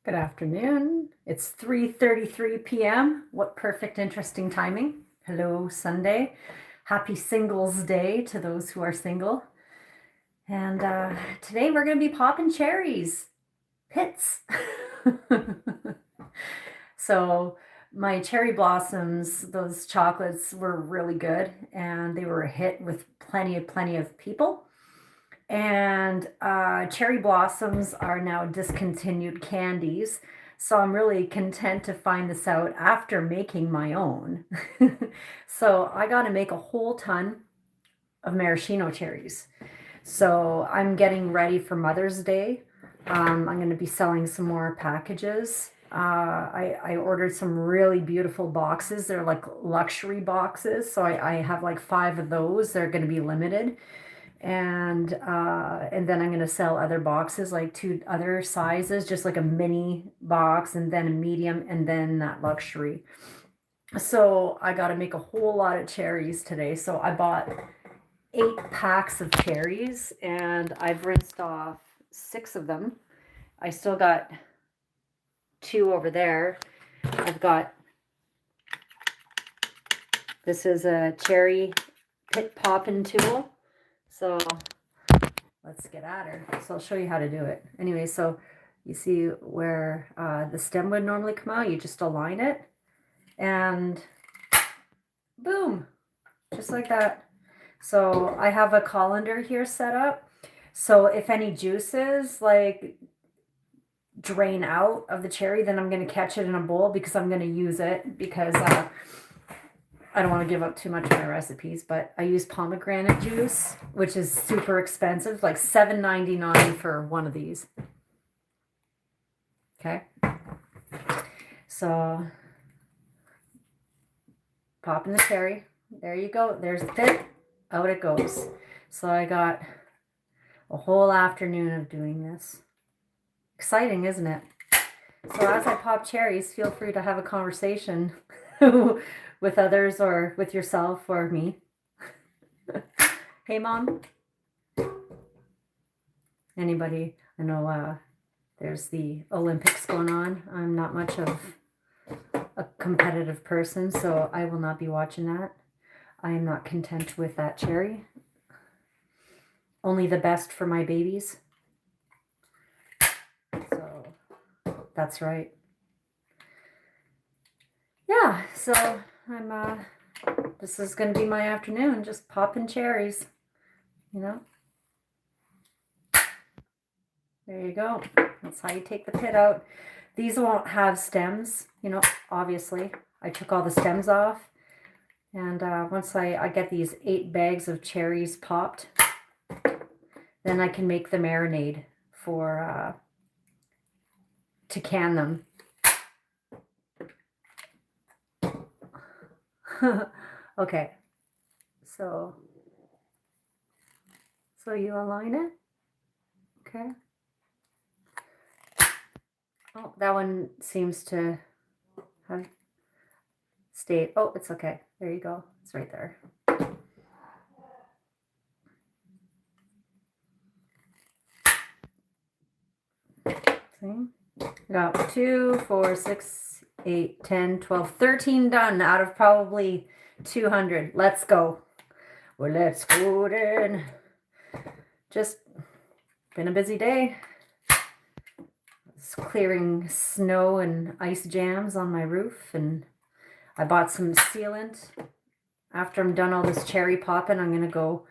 Good afternoon. It's 3:33 p.m. What perfect, interesting timing. Hello, Sunday. Happy Singles Day to those who are single. And today we're going to be popping cherries. Pits. So my cherry blossoms, those chocolates were really good and they were a hit with plenty of people. And cherry blossoms are now discontinued candies. So I'm really content to find this out after making my own. So I got to make a whole ton of maraschino cherries. So I'm getting ready for Mother's Day. I'm going to be selling some more packages. I ordered some really beautiful boxes. They're like luxury boxes. So I have like 5 of those. They're going to be limited. And then I'm going to sell other boxes, like 2 other sizes, just like a mini box and then a medium and then that luxury. So I got to make a whole lot of cherries today. So I bought 8 packs of cherries and I've rinsed off 6 of them. I still got 2 over there. I've got, this is a cherry pit popping tool. So let's get at her. So I'll show you how to do it. Anyway, so you see where the stem would normally come out, you just align it and boom, just like that. So I have a colander here set up. So if any juices like drain out of the cherry, then I'm going to catch it in a bowl because I'm going to use it because I don't want to give up too much of my recipes, but I use pomegranate juice, which is super expensive, like $7.99 for one of these. Okay. So pop in the cherry. There you go. There's the pit. Out it goes. So I got a whole afternoon of doing this. Exciting, isn't it? So as I pop cherries, feel free to have a conversation with others or with yourself or me. Hey, Mom. Anybody? I know there's the Olympics going on. I'm not much of a competitive person, so I will not be watching that. I am not content with that cherry. Only the best for my babies. So that's right. Yeah, so I'm this is gonna be my afternoon, just popping cherries, you know. There you go. That's how you take the pit out. These won't have stems, you know, obviously. I took all the stems off. And once I get these 8 bags of cherries popped, then I can make the marinade for to can them. Okay, so you align it. Okay. Oh, that one seems to have stayed. Oh, it's okay. There you go. It's right there. See? Got 2, 4, 6, 8, 10, 12, 13 done out of probably 200. Let's go. Well, let's go then. Just been a busy day. It's clearing snow and ice jams on my roof, and I bought some sealant. After I'm done all this cherry popping, I'm going to go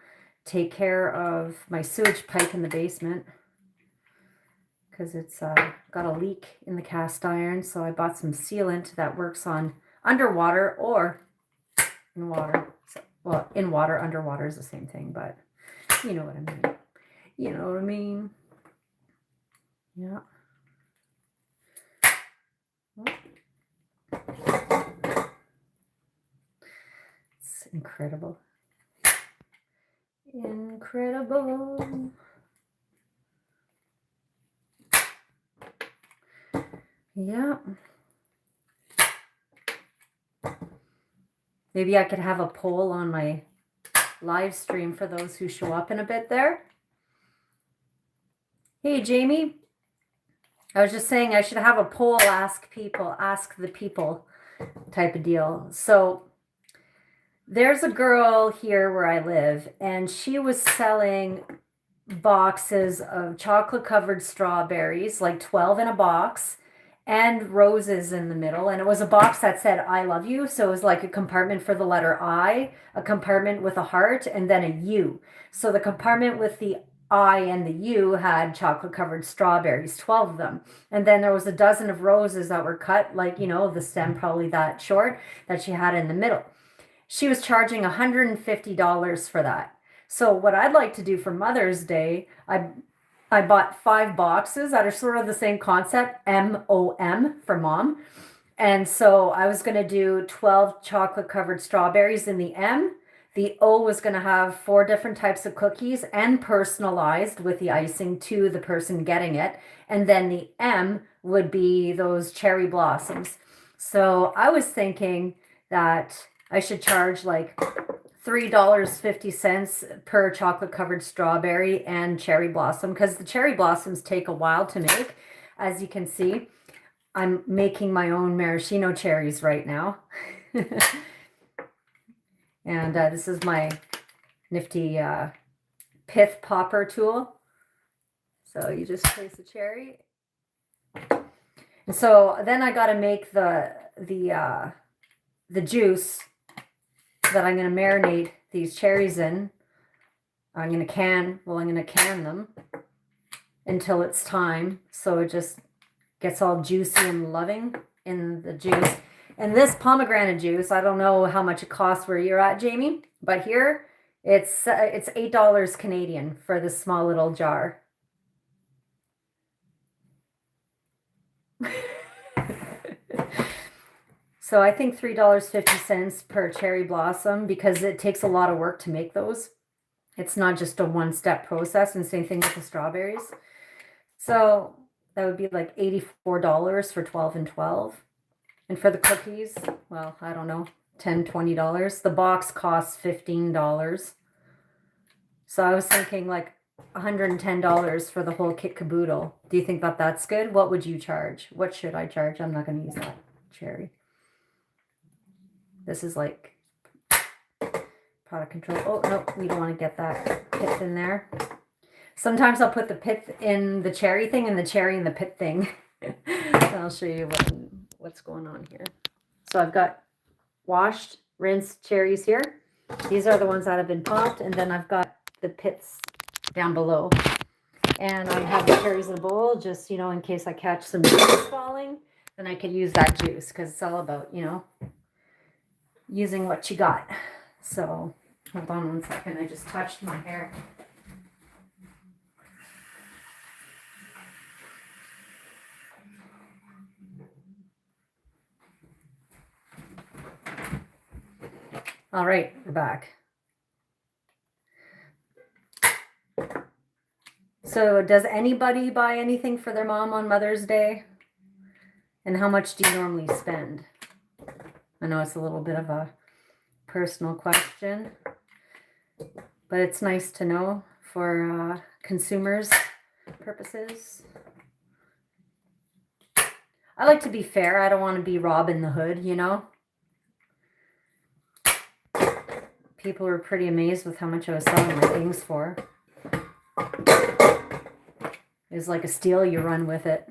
take care of my sewage pipe in the basement because it's got a leak in the cast iron. So I bought some sealant that works on underwater or in water. So, well, in water, underwater is the same thing, but you know what I mean. You know what I mean? Yeah. It's incredible. Incredible. Yeah. Maybe I could have a poll on my live stream for those who show up in a bit there. Hey, Jamie. I was just saying I should have a poll, ask people, ask the people type of deal. So there's a girl here where I live, and she was selling boxes of chocolate covered strawberries, like 12 in a box, and roses in the middle. And it was a box that said, I love you. So it was like a compartment for the letter I, a compartment with a heart, and then a U. So the compartment with the I and the U had chocolate covered strawberries, 12 of them. And then there was a dozen of roses that were cut, like, you know, the stem probably that short that she had in the middle. She was charging $150 for that. So what I'd like to do for Mother's Day, I bought 5 boxes that are sort of the same concept, MOM for mom. And so I was going to do 12 chocolate covered strawberries in the M. The O was going to have 4 different types of cookies and personalized with the icing to the person getting it. And then the M would be those cherry blossoms. So I was thinking that I should charge like $3.50 per chocolate covered strawberry and cherry blossom, because the cherry blossoms take a while to make. As you can see, I'm making my own maraschino cherries right now. And this is my nifty pith popper tool. So you just place the cherry. And so then I got to make the juice that I'm going to marinate these cherries in. I'm going to can them until it's time. So it just gets all juicy and loving in the juice. And this pomegranate juice, I don't know how much it costs where you're at, Jamie, but here it's $8 Canadian for this small little jar. So I think $3.50 per cherry blossom, because it takes a lot of work to make those. It's not just a one-step process, and same thing with the strawberries. So that would be like $84 for 12 and 12. And for the cookies, well, I don't know, $10, $20. The box costs $15. So I was thinking like $110 for the whole kit caboodle. Do you think that that's good? What would you charge? What should I charge? I'm not going to use that cherry. This is like product control. Oh, no, we don't want to get that pith in there. Sometimes I'll put the pith in the cherry thing and the cherry in the pith thing. I'll show you what's going on here. So I've got washed, rinsed cherries here. These are the ones that have been popped. And then I've got the pits down below. And I have the cherries in a bowl, just, you know, in case I catch some juice falling, then I could use that juice, because it's all about, you know, using what you got. So hold on one second. I just touched my hair. All right, we're back. So does anybody buy anything for their mom on Mother's Day? And how much do you normally spend? I know it's a little bit of a personal question, but it's nice to know for consumers' purposes. I like to be fair. I don't want to be Robin the Hood, you know? People were pretty amazed with how much I was selling my things for. It's like a steal, you run with it.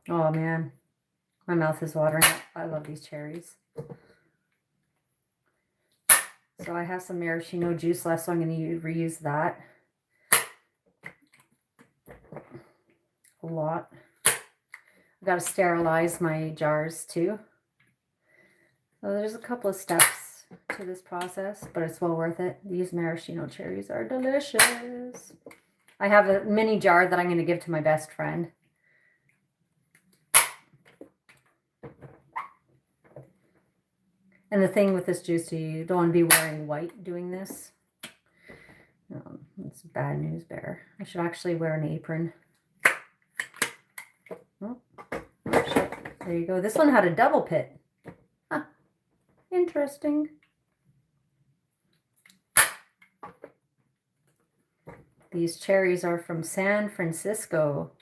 Oh man, my mouth is watering. I love these cherries. So I have some maraschino juice left, so I'm going to reuse that. A lot. I've got to sterilize my jars too. So there's a couple of steps to this process, but it's well worth it. These maraschino cherries are delicious. I have a mini jar that I'm going to give to my best friend. And the thing with this juice, you don't want to be wearing white doing this. It's bad news bear. I should actually wear an apron. Oh, shit. There you go. This one had a double pit. Huh. Interesting. These cherries are from San Francisco.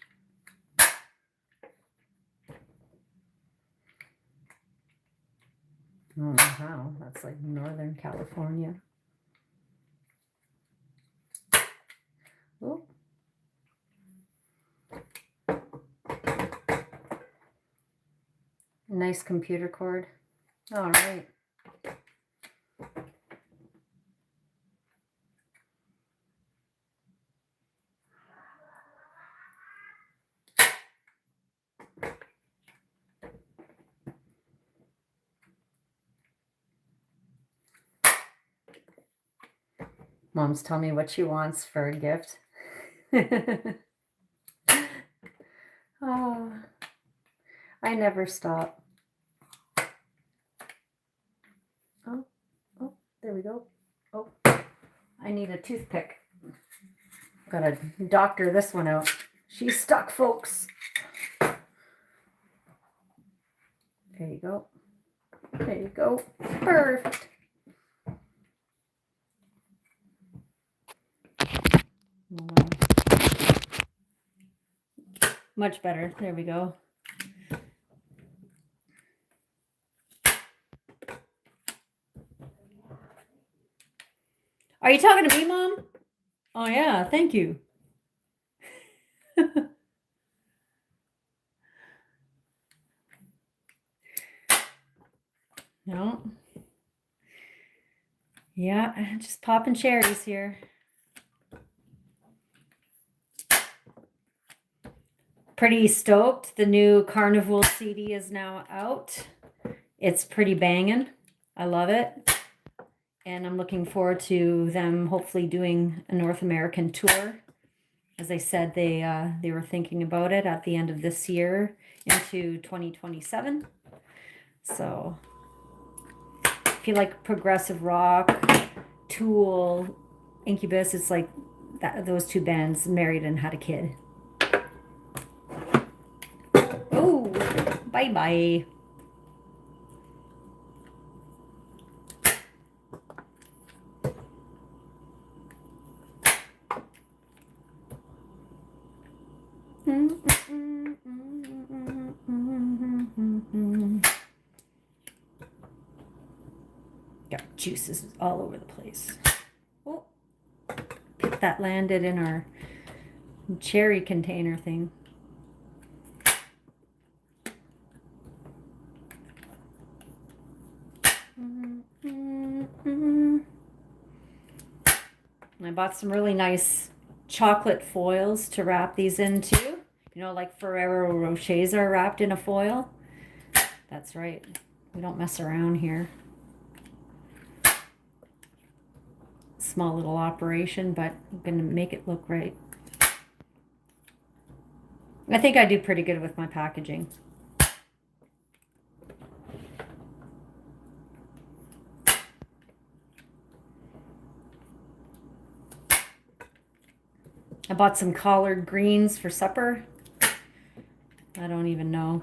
Oh, wow. That's like Northern California. Oh. Nice computer cord. All right. Mom's telling me what she wants for a gift. Oh, I never stop. Oh, there we go. Oh, I need a toothpick. Gotta doctor this one out. She's stuck, folks. There you go. There you go. Perfect. Much better. There we go. Are you talking to me, Mom? Oh, yeah. Thank you. No. Yeah, just popping cherries here. Pretty stoked. The new Carnival CD is now out. It's pretty banging. I love it. And I'm looking forward to them hopefully doing a North American tour. As I said, they were thinking about it at the end of this year into 2027. So if you like progressive rock, Tool, Incubus, it's like that, those two bands married and had a kid. Oh, bye-bye. Got juices all over the place. Oh, that landed in our cherry container thing. I bought some really nice chocolate foils to wrap these into. You know, like Ferrero Rochers are wrapped in a foil. That's right. We don't mess around here. Small little operation, but I'm going to make it look right. I think I do pretty good with my packaging. I bought some collard greens for supper. I don't even know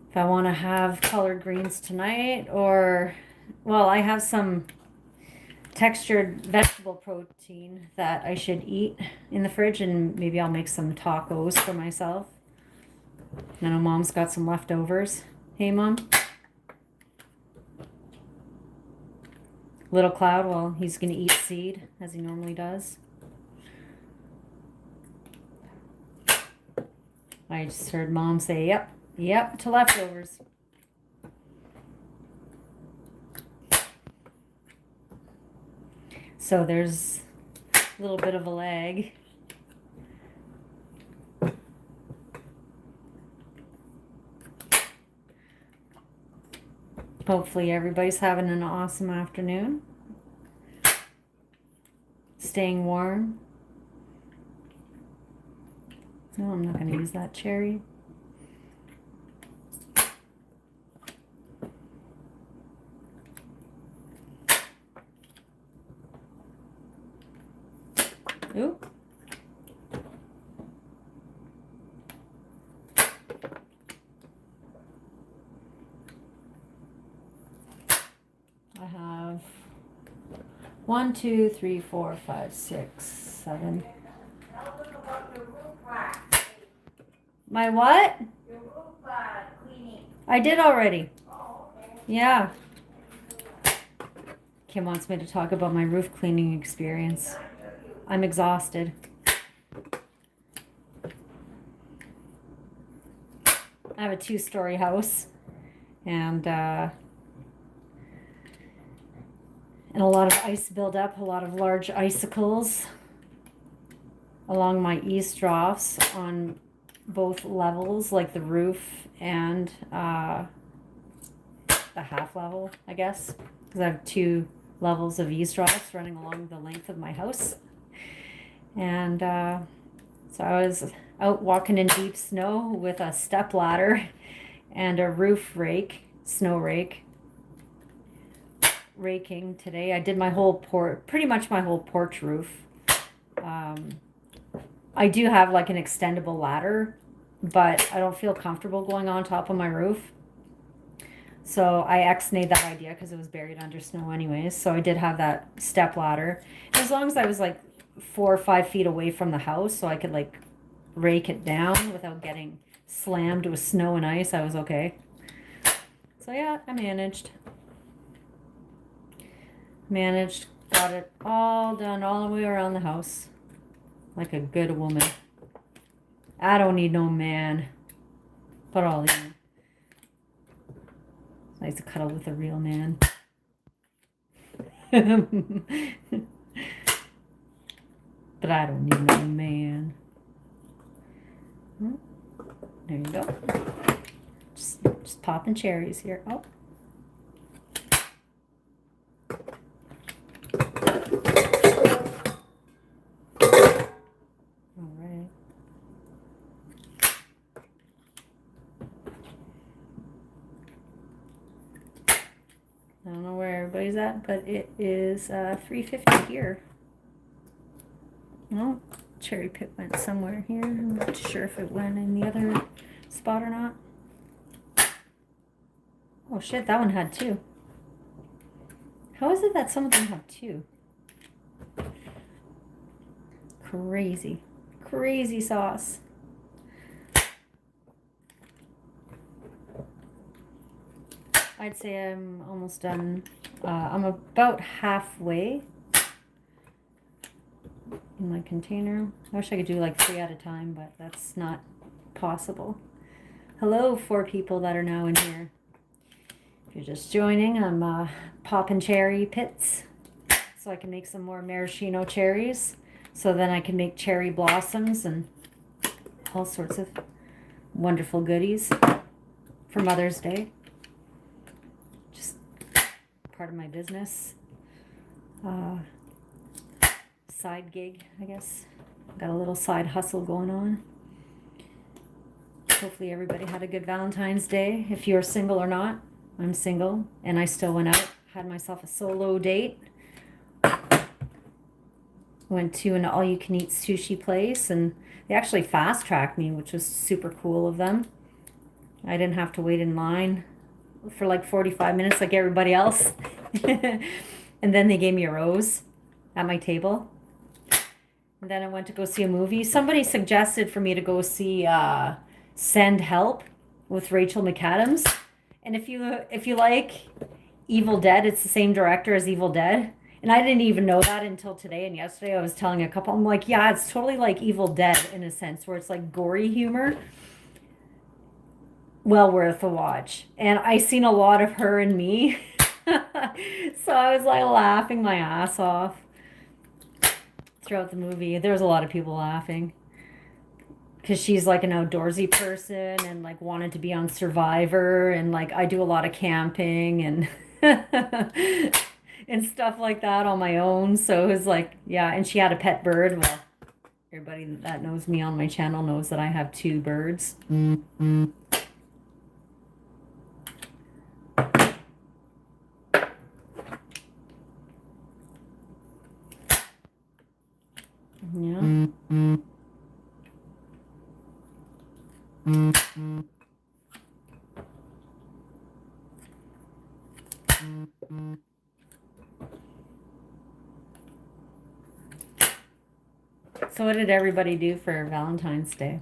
if I want to have collard greens tonight or, well, I have some textured vegetable protein that I should eat in the fridge, and maybe I'll make some tacos for myself. I know Mom's got some leftovers. Hey, Mom. Little Cloud, well, he's going to eat seed as he normally does. I just heard Mom say, yep, to leftovers. So there's a little bit of a lag. Hopefully everybody's having an awesome afternoon. Staying warm. No, I'm not going to use that cherry. Ooh. I have 1, 2, 3, 4, 5, 6, 7. My what? Your roof cleaning. I did already. Yeah. Kim wants me to talk about my roof cleaning experience. I'm exhausted. I have a 2-story house, and a lot of ice buildup, a lot of large icicles along my eaves on both levels, like the roof and the half level, I guess, because I have 2 levels of eaves running along the length of my house. And so I was out walking in deep snow with a step ladder and a roof rake, snow rake, raking today. I did my whole pretty much my whole porch roof. I do have like an extendable ladder, but I don't feel comfortable going on top of my roof. So I ex-nayed that idea because it was buried under snow anyways. So I did have that step ladder. As long as I was like 4 or 5 feet away from the house, so I could like rake it down without getting slammed with snow and ice, I was okay. So yeah, I managed, got it all done all the way around the house like a good woman. I don't need no man, but I'll leave. It's nice to cuddle with a real man. But I don't need no man. There you go. Just popping cherries here. Oh. All right. I don't know where everybody's at, but it is 3:50 here. Oh, cherry pit went somewhere here. I'm not sure if it went in the other spot or not. Oh shit, that one had 2. How is it that some of them have 2? Crazy. Crazy sauce. I'd say I'm almost done. I'm about halfway in my container. I wish I could do like 3 at a time, but that's not possible. Hello, 4 people that are now in here. If you're just joining, I'm popping cherry pits so I can make some more maraschino cherries. So then I can make cherry blossoms and all sorts of wonderful goodies for Mother's Day. Just part of my business. Side gig, I guess. Got a little side hustle going on. Hopefully everybody had a good Valentine's Day. If you're single or not, I'm single, and I still went out, had myself a solo date. Went to an all-you-can-eat sushi place, and they actually fast-tracked me, which was super cool of them. I didn't have to wait in line for like 45 minutes like everybody else. And then they gave me a rose at my table. And then I went to go see a movie. Somebody suggested for me to go see Send Help with Rachel McAdams. And if you like Evil Dead, it's the same director as Evil Dead. And I didn't even know that until today. And yesterday I was telling a couple, I'm like, yeah, it's totally like Evil Dead in a sense, where it's like gory humor. Well worth a watch. And I seen a lot of her and me. So I was like laughing my ass off throughout the movie. There was a lot of people laughing. Because she's like an outdoorsy person and like wanted to be on Survivor, and like I do a lot of camping and and stuff like that on my own. So it was like, yeah, and she had a pet bird. Well, everybody that knows me on my channel knows that I have 2 birds. Mm-hmm. Yeah. Mm-hmm. Mm-hmm. Mm-hmm. So what did everybody do for Valentine's Day?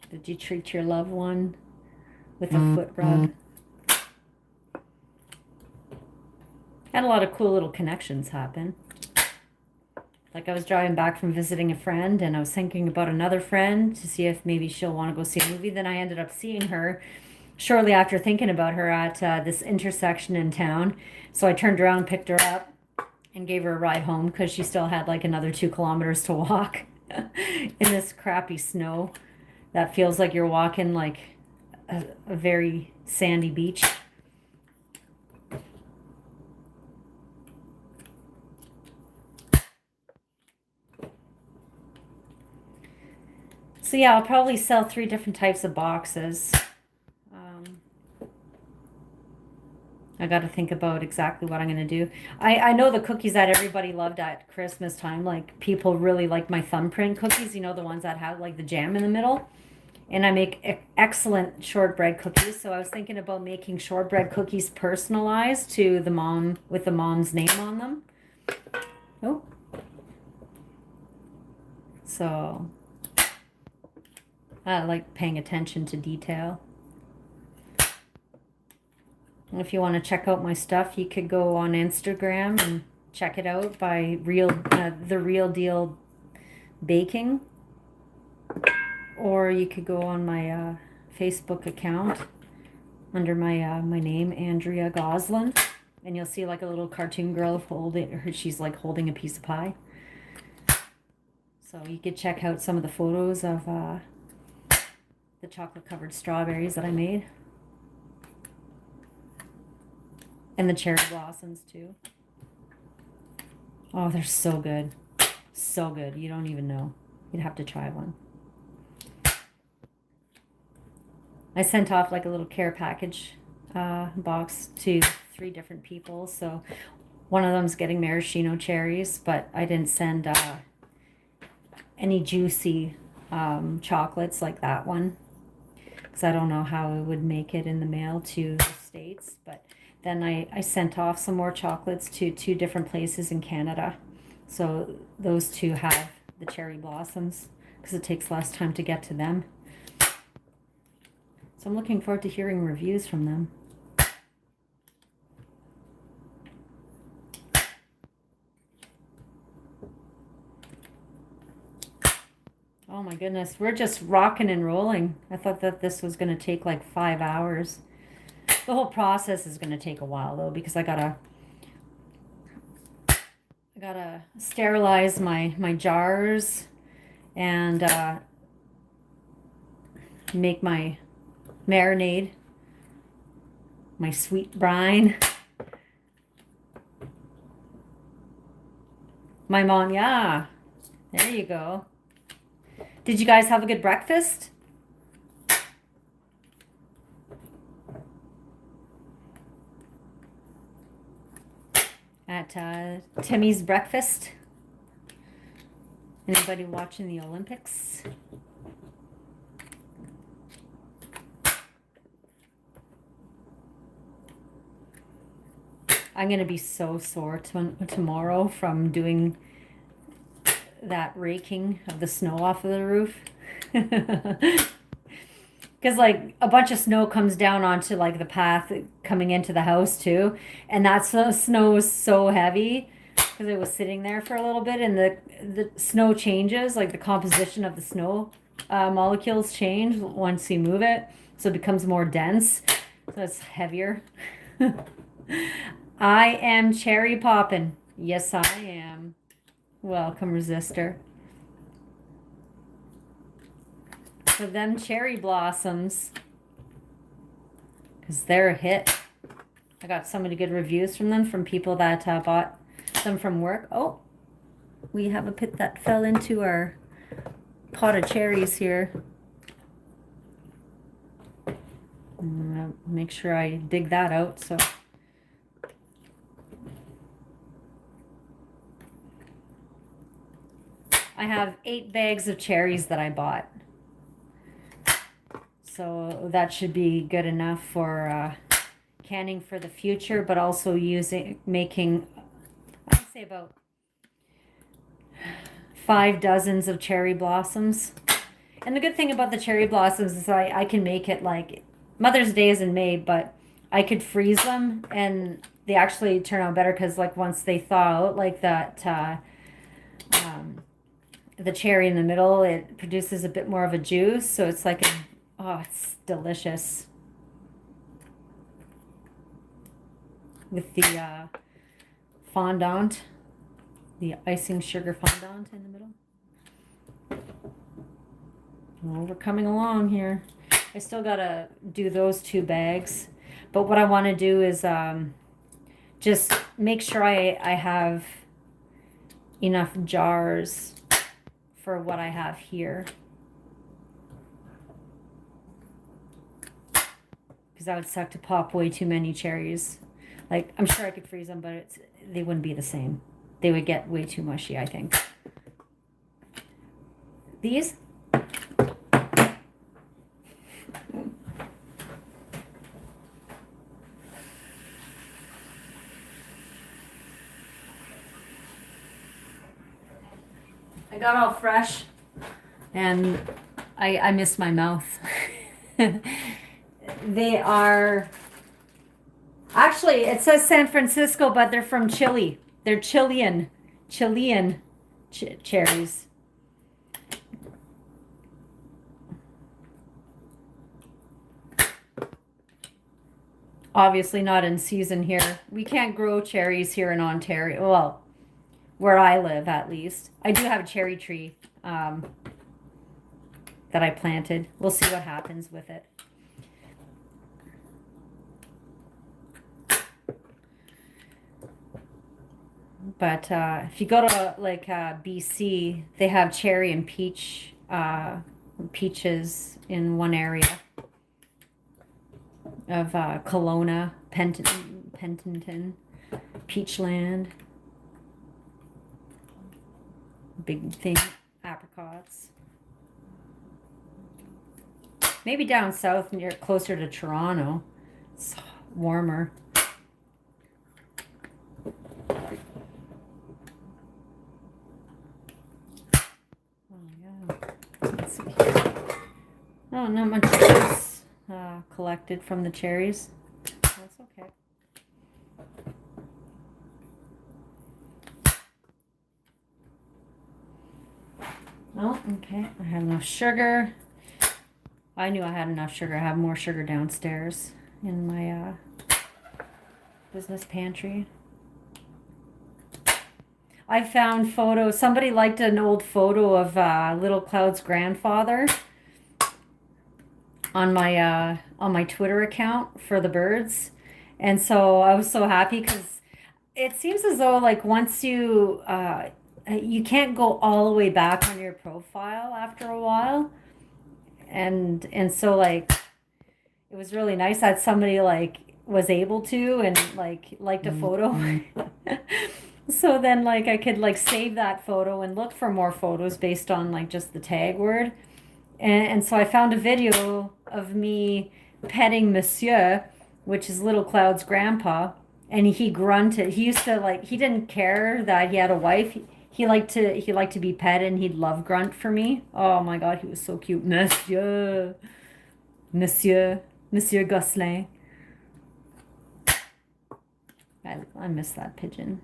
Did you treat your loved one with a foot rub? Had a lot of cool little connections happen. Like I was driving back from visiting a friend and I was thinking about another friend to see if maybe she'll want to go see a movie. Then I ended up seeing her shortly after thinking about her at this intersection in town. So I turned around, picked her up, and gave her a ride home because she still had like another 2 kilometers to walk in this crappy snow that feels like you're walking like a very sandy beach. So yeah, I'll probably sell 3 different types of boxes. I got to think about exactly what I'm going to do. I know the cookies that everybody loved at Christmas time. Like people really like my thumbprint cookies, you know, the ones that have like the jam in the middle. And I make excellent shortbread cookies. So I was thinking about making shortbread cookies personalized to the mom with the mom's name on them. Oh. So I like paying attention to detail. And if you want to check out my stuff, you could go on Instagram and check it out by the Real Deal Baking, or you could go on my Facebook account under my name, Andrea Goslin, and you'll see like a little cartoon girl holding her. She's like holding a piece of pie. So you could check out some of the photos of the chocolate covered strawberries that I made. And the cherry blossoms too. Oh, they're so good. So good. You don't even know. You'd have to try one. I sent off like a little care package box to 3 different people. So one of them's getting maraschino cherries, but I didn't send any juicy chocolates like that one, because I don't know how it would make it in the mail to the States. But then I sent off some more chocolates to 2 different places in Canada. So those 2 have the cherry blossoms because it takes less time to get to them. So I'm looking forward to hearing reviews from them. Oh my goodness, we're just rocking and rolling. I thought that this was going to take like 5 hours. The whole process is going to take a while though, because I gotta sterilize my jars and make my marinade, my sweet brine. My mom, yeah, there you go. Did you guys have a good breakfast? At Timmy's breakfast? Anybody watching the Olympics? I'm going to be so sore tomorrow from doing that raking of the snow off of the roof. Because like a bunch of snow comes down onto like the path coming into the house too. And that snow was so heavy because it was sitting there for a little bit, and the snow changes, like the composition of the snow molecules change once you move it. So it becomes more dense. So it's heavier. I am cherry poppin'. Yes, I am. Welcome, resistor. For them cherry blossoms, because they're a hit. I got so many good reviews from them, from people that bought them from work. Oh, we have a pit that fell into our pot of cherries here. Make sure I dig that out. So I have 8 bags of cherries that I bought. So that should be good enough for canning for the future, but also making, I'd say about 5 dozens of cherry blossoms. And the good thing about the cherry blossoms is I can make it like Mother's Day is in May, but I could freeze them and they actually turn out better because like once they thaw out like that, the cherry in the middle, it produces a bit more of a juice. So it's like, oh, it's delicious with the fondant, the icing sugar fondant in the middle. Well, we're coming along here. I still gotta do those 2 bags, but what I want to do is just make sure I have enough jars for what I have here, because I would suck to pop way too many cherries. Like, I'm sure I could freeze them, but they wouldn't be the same. They would get way too mushy, I think. These? I got all fresh and I miss my mouth. They are, actually, it says San Francisco, but they're from Chile. They're Chilean cherries. Obviously not in season here. We can't grow cherries here in Ontario. Well, where I live at least. I do have a cherry tree that I planted. We'll see what happens with it. But if you go to like BC, they have cherry and peaches in one area of Kelowna, Pentonton, Peachland. Big thing, apricots. Maybe down south near closer to Toronto. It's warmer. Oh yeah. Let's see here. Oh, not much juice collected from the cherries. That's okay. Oh, okay. I have enough sugar. I knew I had enough sugar. I have more sugar downstairs in my business pantry. I found photos. Somebody liked an old photo of Little Cloud's grandfather on my Twitter account for the birds, and so I was so happy because it seems as though like once you can't go all the way back on your profile after a while, and so like it was really nice that somebody like was able to and like liked a photo. So then like I could like save that photo and look for more photos based on like just the tag word. And so I found a video of me petting Monsieur, which is Little Cloud's grandpa, and he grunted. He used to like, he didn't care that he had a wife. He liked to be petted, and he'd love grunt for me. Oh my God, he was so cute. Monsieur Gosselin. I miss that pigeon.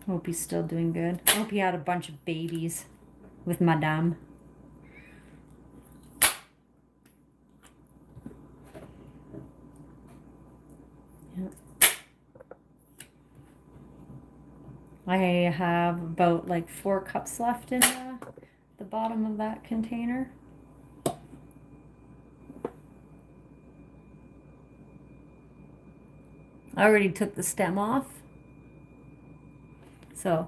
Hope he's still doing good. I hope he had a bunch of babies with Madame. I have about like 4 cups left in the bottom of that container. I already took the stem off. So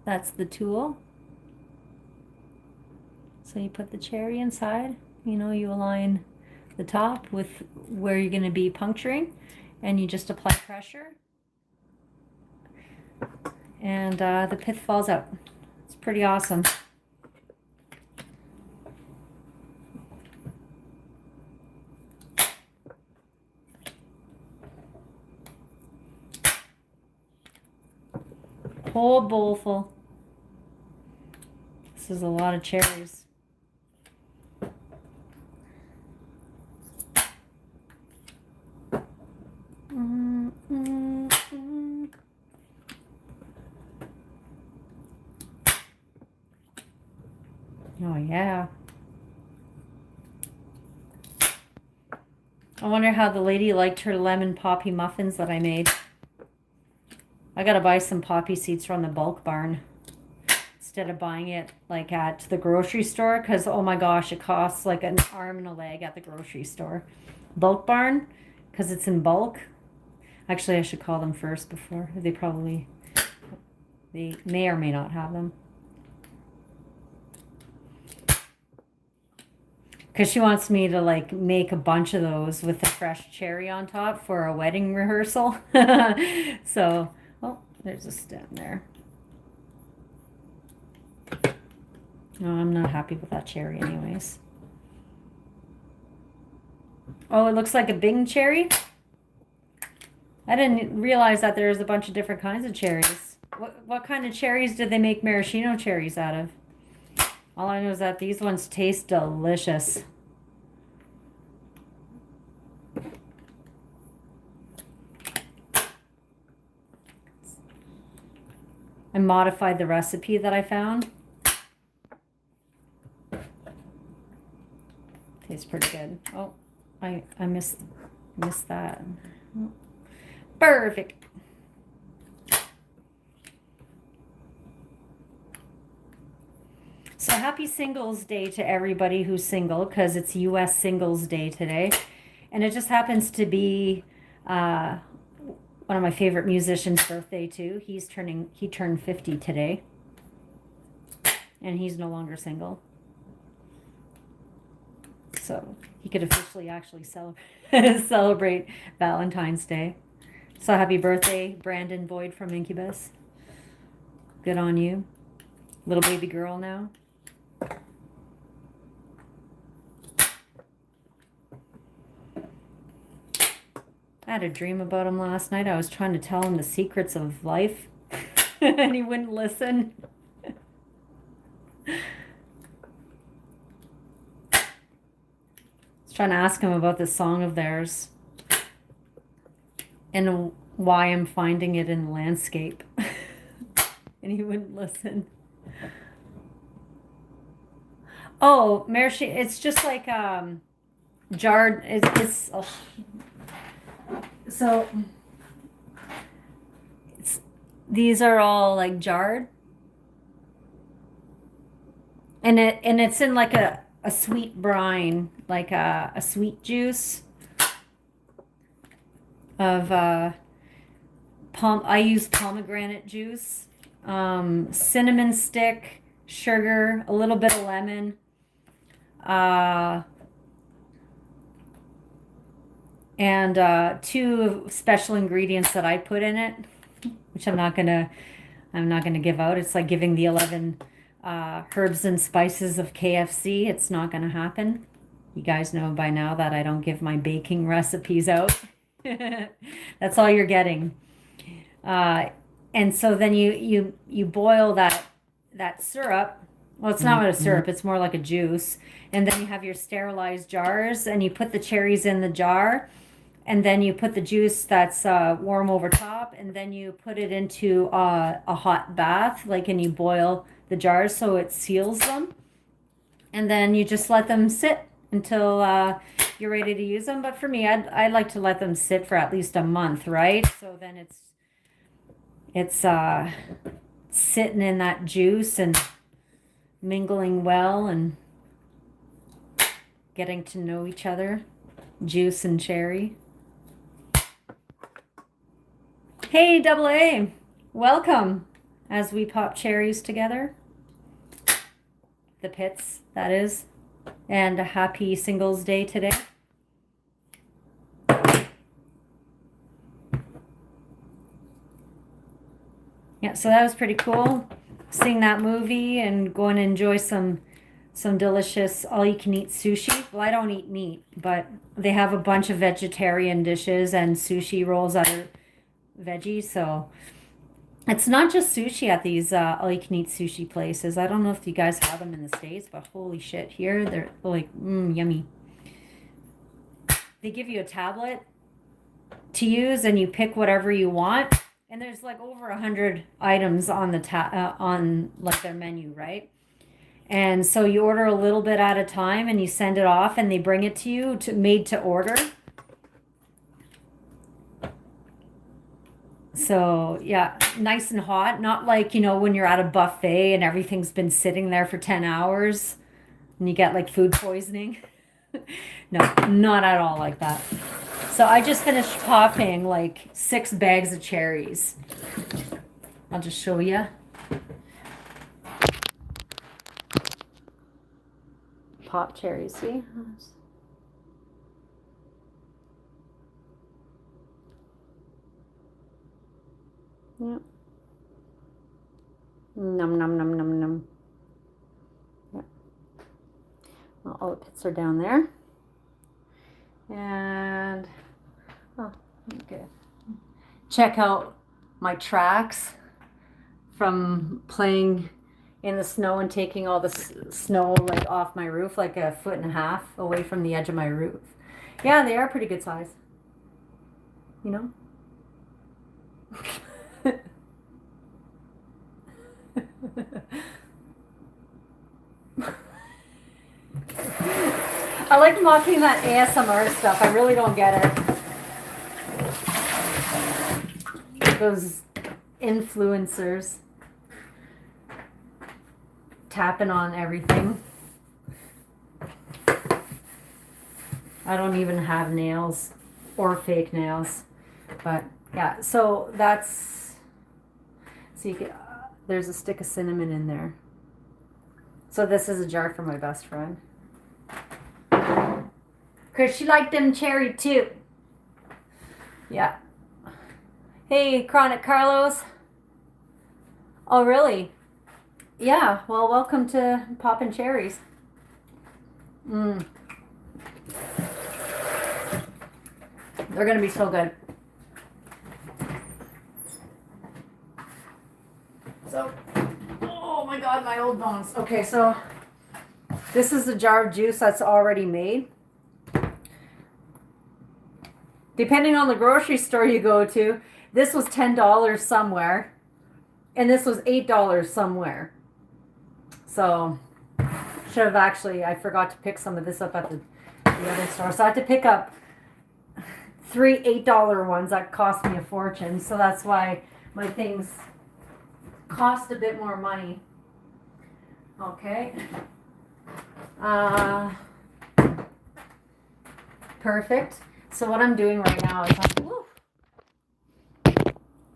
that's the tool. So you put the cherry inside, you know, you align the top with where you're going to be puncturing, and you just apply pressure. And the pith falls out. It's pretty awesome. Whole bowl full. This is a lot of cherries. Oh, yeah. I wonder how the lady liked her lemon poppy muffins that I made. I gotta buy some poppy seeds from the bulk barn instead of buying it like at the grocery store, because oh my gosh, it costs like an arm and a leg at the grocery store. Bulk barn, because it's in bulk. Actually, I should call them first before they may or may not have them. Because she wants me to like make a bunch of those with the fresh cherry on top for a wedding rehearsal. So, oh, there's a stem there. No, I'm not happy with that cherry anyways. Oh, it looks like a Bing cherry. I didn't realize that there's a bunch of different kinds of cherries. What kind of cherries did they make maraschino cherries out of? All I know is that these ones taste delicious. I modified the recipe that I found. Tastes pretty good. Oh, I missed that. Perfect. So happy Singles Day to everybody who's single, because it's US Singles Day today. And it just happens to be one of my favorite musicians' birthday too. He turned 50 today. And he's no longer single. So he could officially actually celebrate Valentine's Day. So happy birthday, Brandon Boyd from Incubus. Good on you. Little baby girl now. I had a dream about him last night. I was trying to tell him the secrets of life, and he wouldn't listen. I was trying to ask him about this song of theirs and why I'm finding it in the landscape, and he wouldn't listen. Oh, maraschino, it's just like jarred. It's oh. So these are all like jarred, and it's in like a sweet brine, like a sweet juice of I use pomegranate juice, cinnamon stick, sugar, a little bit of lemon, and two special ingredients that I put in it, which I'm not gonna give out. It's like giving the 11 herbs and spices of KFC. It's not gonna happen. You guys know by now that I don't give my baking recipes out. That's all you're getting. And so then you boil that syrup. Well, it's not a syrup, it's more like a juice. And then you have your sterilized jars, and you put the cherries in the jar, and then you put the juice that's warm over top, and then you put it into a hot bath, and you boil the jars so it seals them. And then you just let them sit until you're ready to use them. But for me, I'd like to let them sit for at least a month, right? So then it's sitting in that juice and mingling well and getting to know each other. Juice and cherry. Hey, Double A, welcome as we pop cherries together. The pits, that is. And a happy Singles Day today. Yeah, so that was pretty cool. Seeing that movie and going to enjoy some delicious all-you-can-eat sushi. Well, I don't eat meat, but they have a bunch of vegetarian dishes and sushi rolls that are veggie, so It's not just sushi at these all-you-can-eat sushi places. I don't know if you guys have them in the States, but holy shit, here they're like, yummy. They give you a tablet to use, and you pick whatever you want. And there's like over 100 items on the on like their menu, right? And so you order a little bit at a time, and you send it off, and they bring it to you made to order. So yeah, nice and hot. Not like, when you're at a buffet and everything's been sitting there for 10 hours and you get like food poisoning. No, not at all like that. So I just finished popping like 6 bags of cherries. I'll just show you. Pop cherries, see? Yep. Num num num num num. Yep. Well, all the pits are down there. And okay. Check out my tracks from playing in the snow and taking all the snow like off my roof, like 1.5 feet away from the edge of my roof. Yeah, they are pretty good size. You know? I like mocking that ASMR stuff. I really don't get it. Those influencers tapping on everything. I don't even have nails or fake nails. But yeah, so that's, so you can, there's a stick of cinnamon in there. So this is a jar for my best friend. Because she liked them cherry too. Yeah. Hey, Chronic Carlos. Oh, really? Yeah, well, welcome to Poppin' Cherries. They're going to be so good. So, oh my God, my old bones. Okay, so this is a jar of juice that's already made. Depending on the grocery store you go to, this was $10 somewhere, and this was $8 somewhere. So, should have actually, I forgot to pick some of this up at the other store. So I had to pick up 3 $8 ones that cost me a fortune. So that's why my things cost a bit more money. Okay. Perfect. So what I'm doing right now is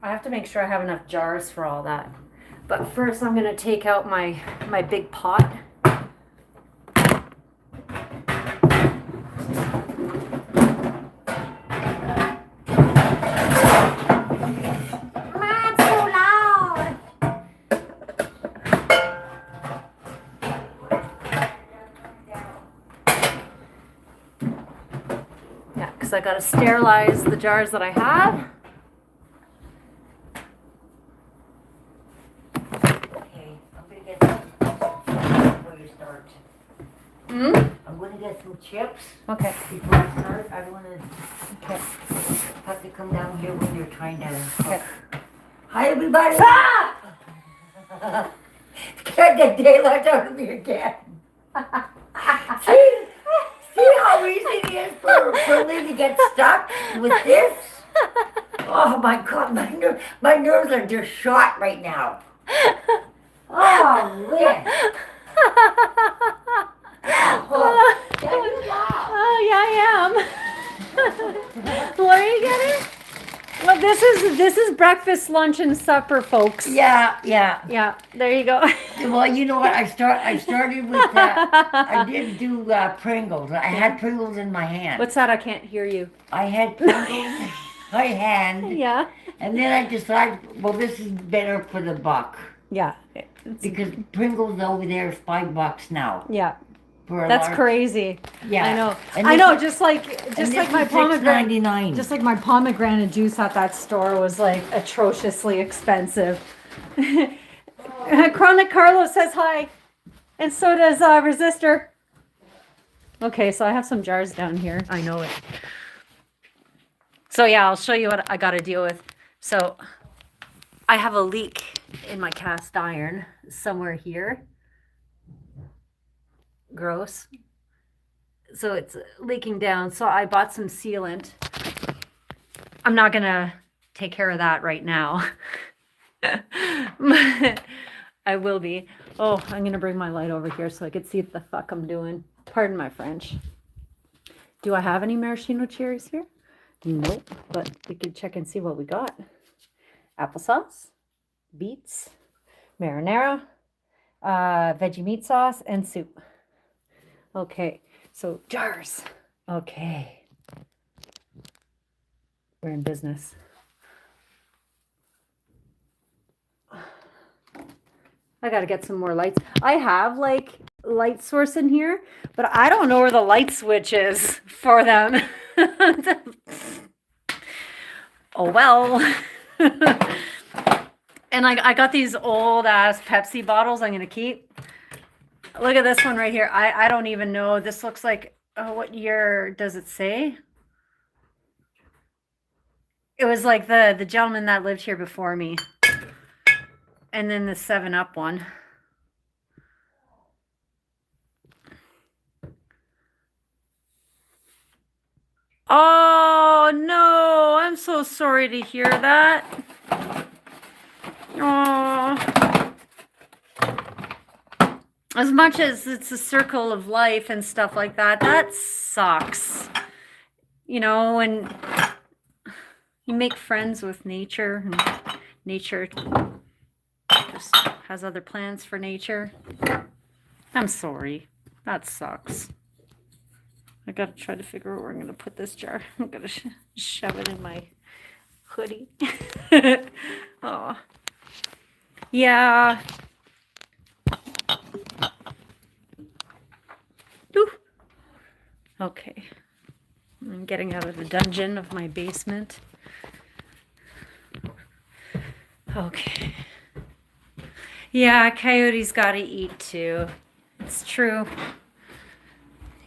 I have to make sure I have enough jars for all that. But first I'm going to take out my big pot. Because I gotta sterilize the jars that I have. Okay, I'm gonna get some before you start. I'm gonna get some chips. Okay. Before I start, I don't wanna have to come down here when you're trying to cook. Okay. Hi, everybody! Ah! Get the daylight out of me again. See how easy it is for me to get stuck with this? Oh my God, my nerves are just shot right now. Oh, man. Oh, can you laugh? Oh, yeah, I am. What are you getting? Well, this is breakfast, lunch, and supper, folks. Yeah. Yeah, there you go. Well, you know what? I started with I did do Pringles. I had Pringles in my hand. What's that? I can't hear you. I had Pringles in my hand. Yeah. And then I decided, well, this is better for the buck. Yeah. Because Pringles over there is $5 now. Yeah. for a That's large. crazy. Yeah. I know. And I this know. is- Just like my pomegranate. $6.99. Just like my pomegranate juice at that store was like atrociously expensive. Chronic Carlos says hi, and so does Resistor. Okay, so I have some jars down here. I know it. So yeah, I'll show you what I got to deal with. So I have a leak in my cast iron somewhere here. Gross. So it's leaking down. So I bought some sealant. I'm not gonna take care of that right now. But I will be. Oh, I'm gonna bring my light over here so I can see what the fuck I'm doing. Pardon my French. Do I have any maraschino cherries here? Nope, but we could check and see what we got. Applesauce, beets, marinara, veggie meat sauce, and soup. Okay, so jars. Okay. We're in business. I gotta get some more lights. I have like light source in here, but I don't know where the light switch is for them. Oh well. And I got these old ass Pepsi bottles I'm gonna keep. Look at this one right here. I don't even know. This looks like, oh, what year does it say? It was like the gentleman that lived here before me. And then the 7-Up one. Oh no, I'm so sorry to hear that. Oh. As much as it's a circle of life and stuff like that, that sucks. You know, and you make friends with nature, and nature just has other plans for nature. I'm sorry. That sucks. I gotta try to figure out where I'm gonna put this jar. I'm gonna shove it in my hoodie. Oh. Yeah. Ooh. Okay. I'm getting out of the dungeon of my basement. Okay. Yeah, coyotes gotta eat too. It's true.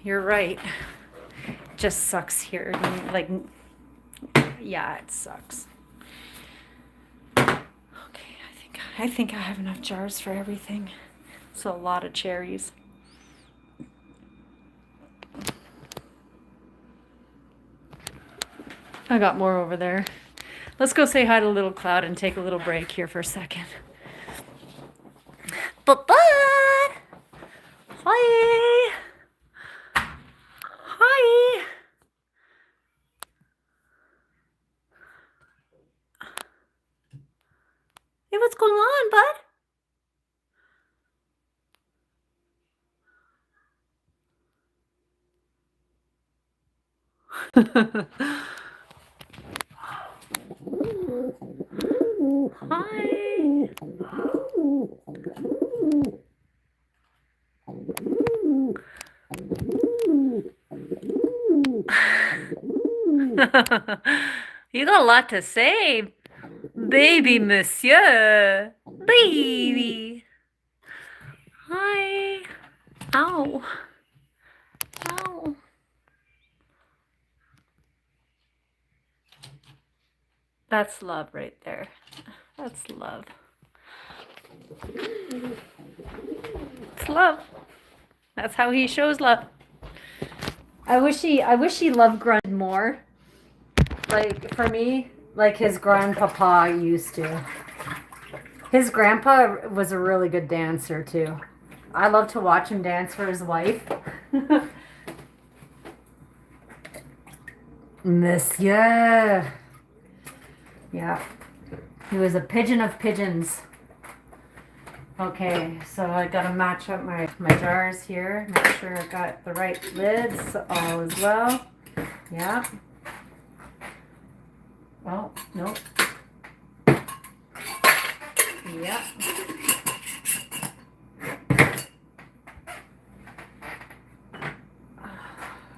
You're right. Just sucks here. Like, yeah, it sucks. Okay, I think I have enough jars for everything. It's a lot of cherries. I got more over there. Let's go say hi to Little Cloud and take a little break here for a second. Bye-bye! Hi! Hi! Hey, what's going on, bud? Hi! You got a lot to say, baby monsieur. Baby. Hi. Ow. Ow. That's love right there. That's love. It's love. That's how he shows love. I wish he loved grunt more. Like, for me, like his grandpapa used to. His grandpa was a really good dancer too. I love to watch him dance for his wife. Monsieur. Yeah. He was a pigeon of pigeons. Okay, so I gotta match up my jars here. Make sure I got the right lids all as well. Yeah. Oh, nope. Yeah.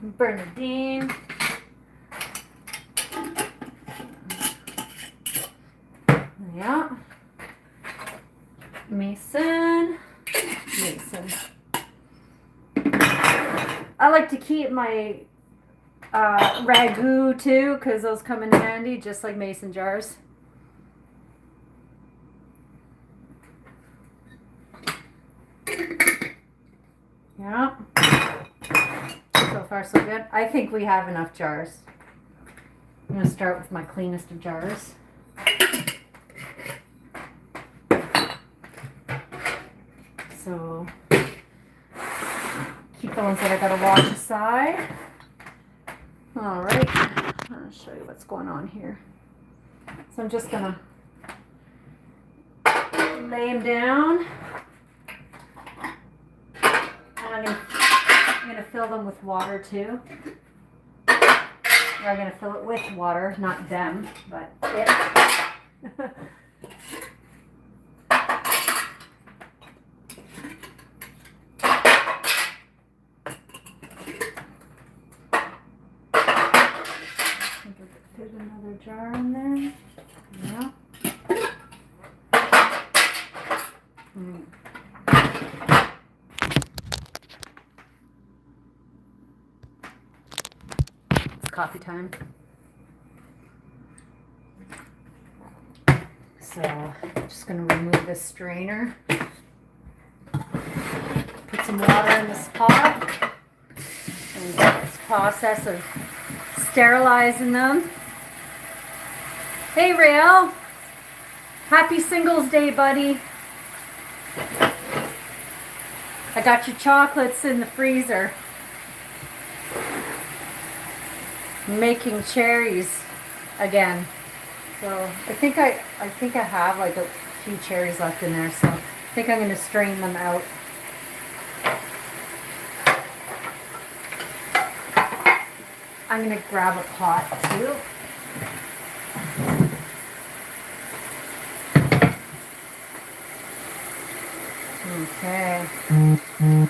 Bernadine. Yeah. Mason. I like to keep my ragu too, because those come in handy, just like mason jars. Yeah. So far so good. I think we have enough jars. I'm going to start with my cleanest of jars. So keep the ones that I gotta wash aside. All right, I'll show you what's going on here. So I'm just gonna lay them down. And I'm gonna fill them with water too. Or I'm gonna fill it with water, not them, but it. There's another jar in there. Yeah. It's coffee time. So I'm just going to remove this strainer. Put some water in this pot. And get this process of sterilizing them. Hey, Rael. Happy Singles Day, buddy. I got your chocolates in the freezer. I'm making cherries again. So I think I have like a few cherries left in there. So I think I'm going to strain them out. I'm going to grab a pot too. Okay. Ooh.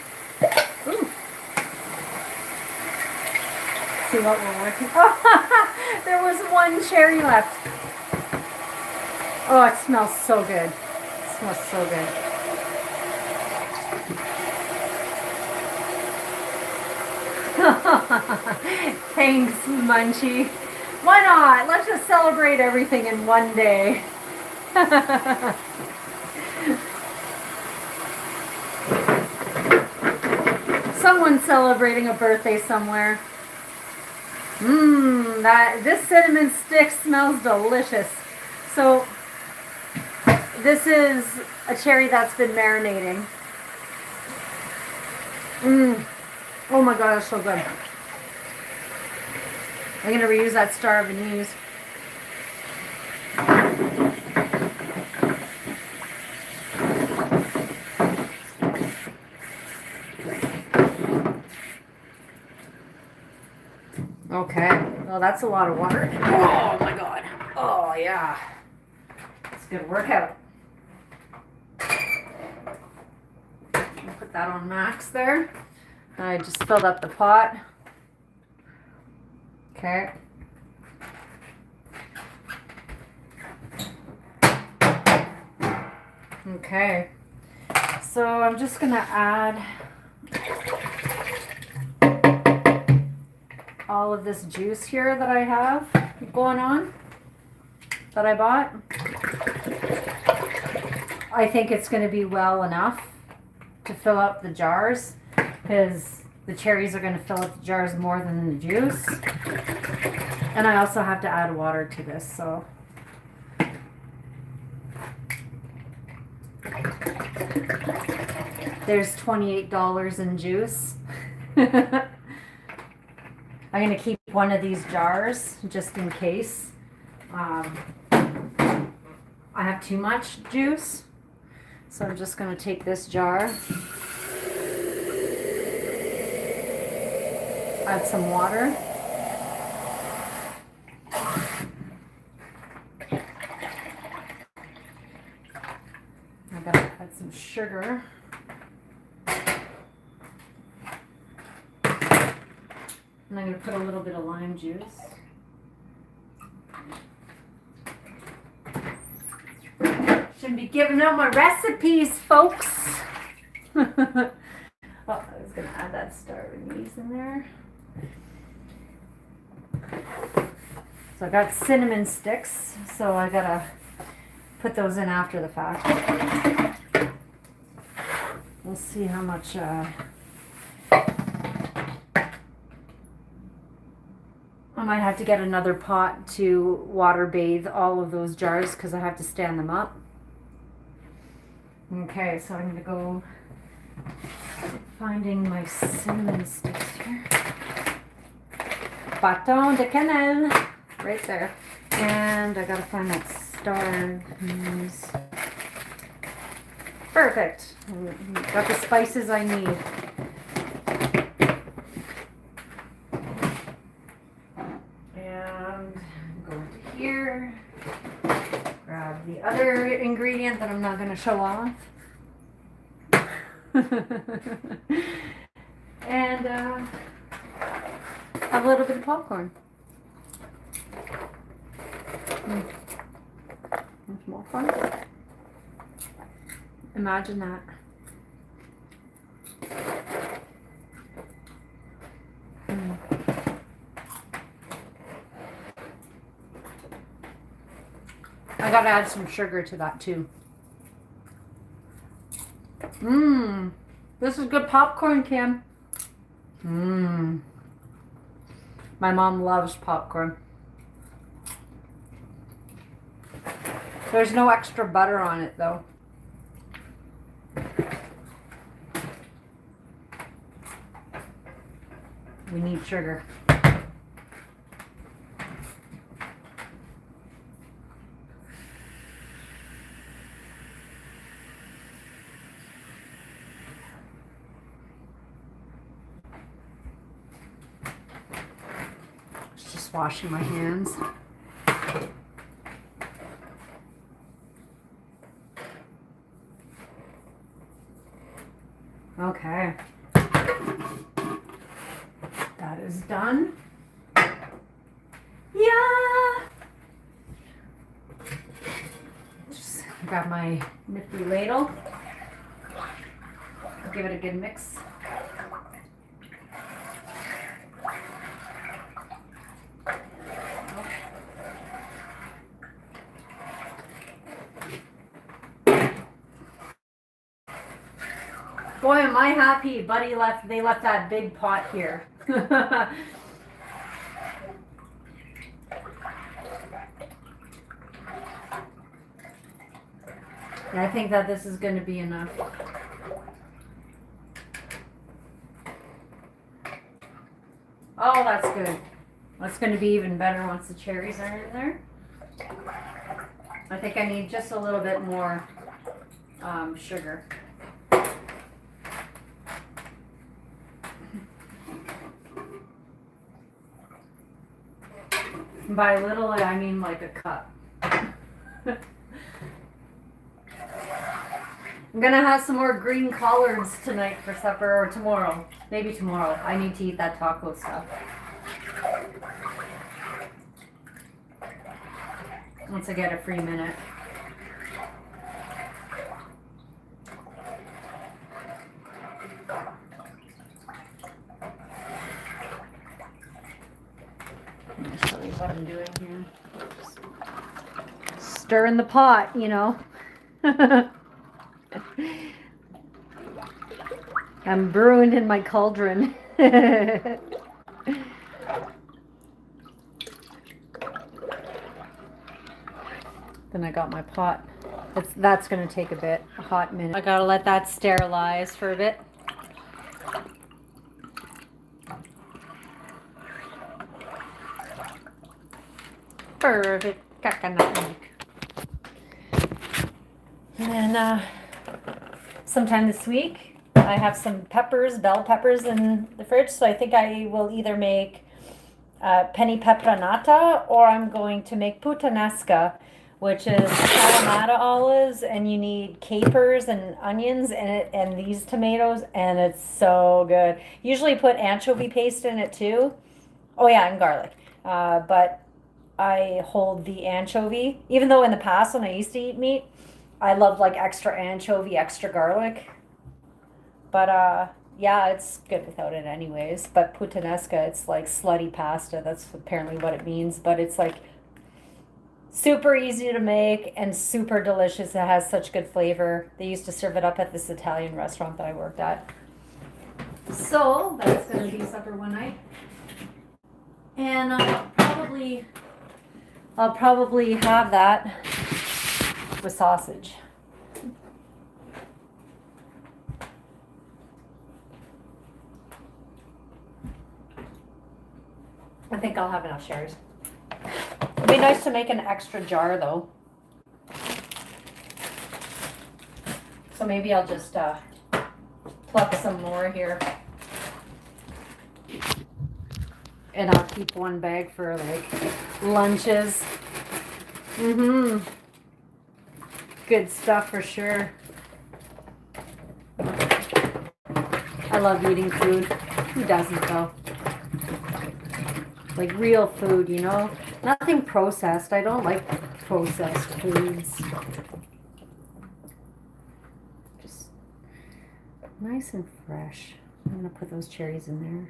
See what we're working. Oh, there was one cherry left. Oh, it smells so good. It smells so good. Thanks, Munchie. Why not? Let's just celebrate everything in one day. Someone's celebrating a birthday somewhere. This cinnamon stick smells delicious. So this is a cherry that's been marinating. Oh my god, it's so good. I'm gonna reuse that star of anise. Okay, well that's a lot of water. Oh my god. Oh yeah. It's a good workout. Put that on max there. I just filled up the pot. Okay. Okay. So I'm just gonna add all of this juice here that I have going on, that I bought. I think it's going to be well enough to fill up the jars, because the cherries are going to fill up the jars more than the juice. And I also have to add water to this, so. There's $28 in juice. I'm going to keep one of these jars just in case I have too much juice. So I'm just going to take this jar, add some water. I gotta add some sugar. And I'm going to put a little bit of lime juice. Shouldn't be giving out my recipes, folks. Oh, I was going to add that star anise in there. So I got cinnamon sticks, so I got to put those in after the fact. We'll see how much I might have to get another pot to water bathe all of those jars because I have to stand them up. Okay, so I'm gonna go finding my cinnamon sticks here. Bâton de cannelle, right there. And I gotta find that star anise. Perfect. Got the spices I need. And go into here. Grab the other ingredient that I'm not going to show off. And a little bit of popcorn. That's more fun. Imagine that. I gotta add some sugar to that too. This is good popcorn, Kim. My mom loves popcorn. There's no extra butter on it though. We need sugar. Just washing my hands. Okay. That is done. Yeah. Just grab my nifty ladle. Give it a good mix. Boy, am I happy Buddy left. They left that big pot here. I think that this is going to be enough. Oh, that's good. That's going to be even better once the cherries are in there. I think I need just a little bit more sugar. By little, I mean like a cup. I'm gonna have some more green collards tonight for supper, or tomorrow. Maybe tomorrow. I need to eat that taco stuff. Once I get a free minute. Let me show you what I'm doing here. Stir in the pot, you know. I'm brewing in my cauldron. Then I got my pot. That's going to take a hot minute. I got to let that sterilize for a bit. Perfect coconut milk. And then sometime this week, I have some peppers, bell peppers in the fridge, so I think I will either make penny pepronata or I'm going to make puttanesca, which is Kalamata olives, and you need capers and onions and these tomatoes, and it's so good. Usually put anchovy paste in it too, Oh yeah, and garlic. But I hold the anchovy, even though in the past when I used to eat meat, I loved like extra anchovy, extra garlic. But yeah, it's good without it anyways. But puttanesca, it's like slutty pasta. That's apparently what it means. But it's like super easy to make and super delicious. It has such good flavor. They used to serve it up at this Italian restaurant that I worked at. So that's gonna be supper one night. And I'll probably have that with sausage. I think I'll have enough cherries. It'd be nice to make an extra jar though. So maybe I'll just pluck some more here. And I'll keep one bag for like lunches. Mm-hmm. Good stuff for sure. I love eating food. Who doesn't though? Like real food, you know? Nothing processed. I don't like processed foods. Just nice and fresh. I'm gonna put those cherries in there.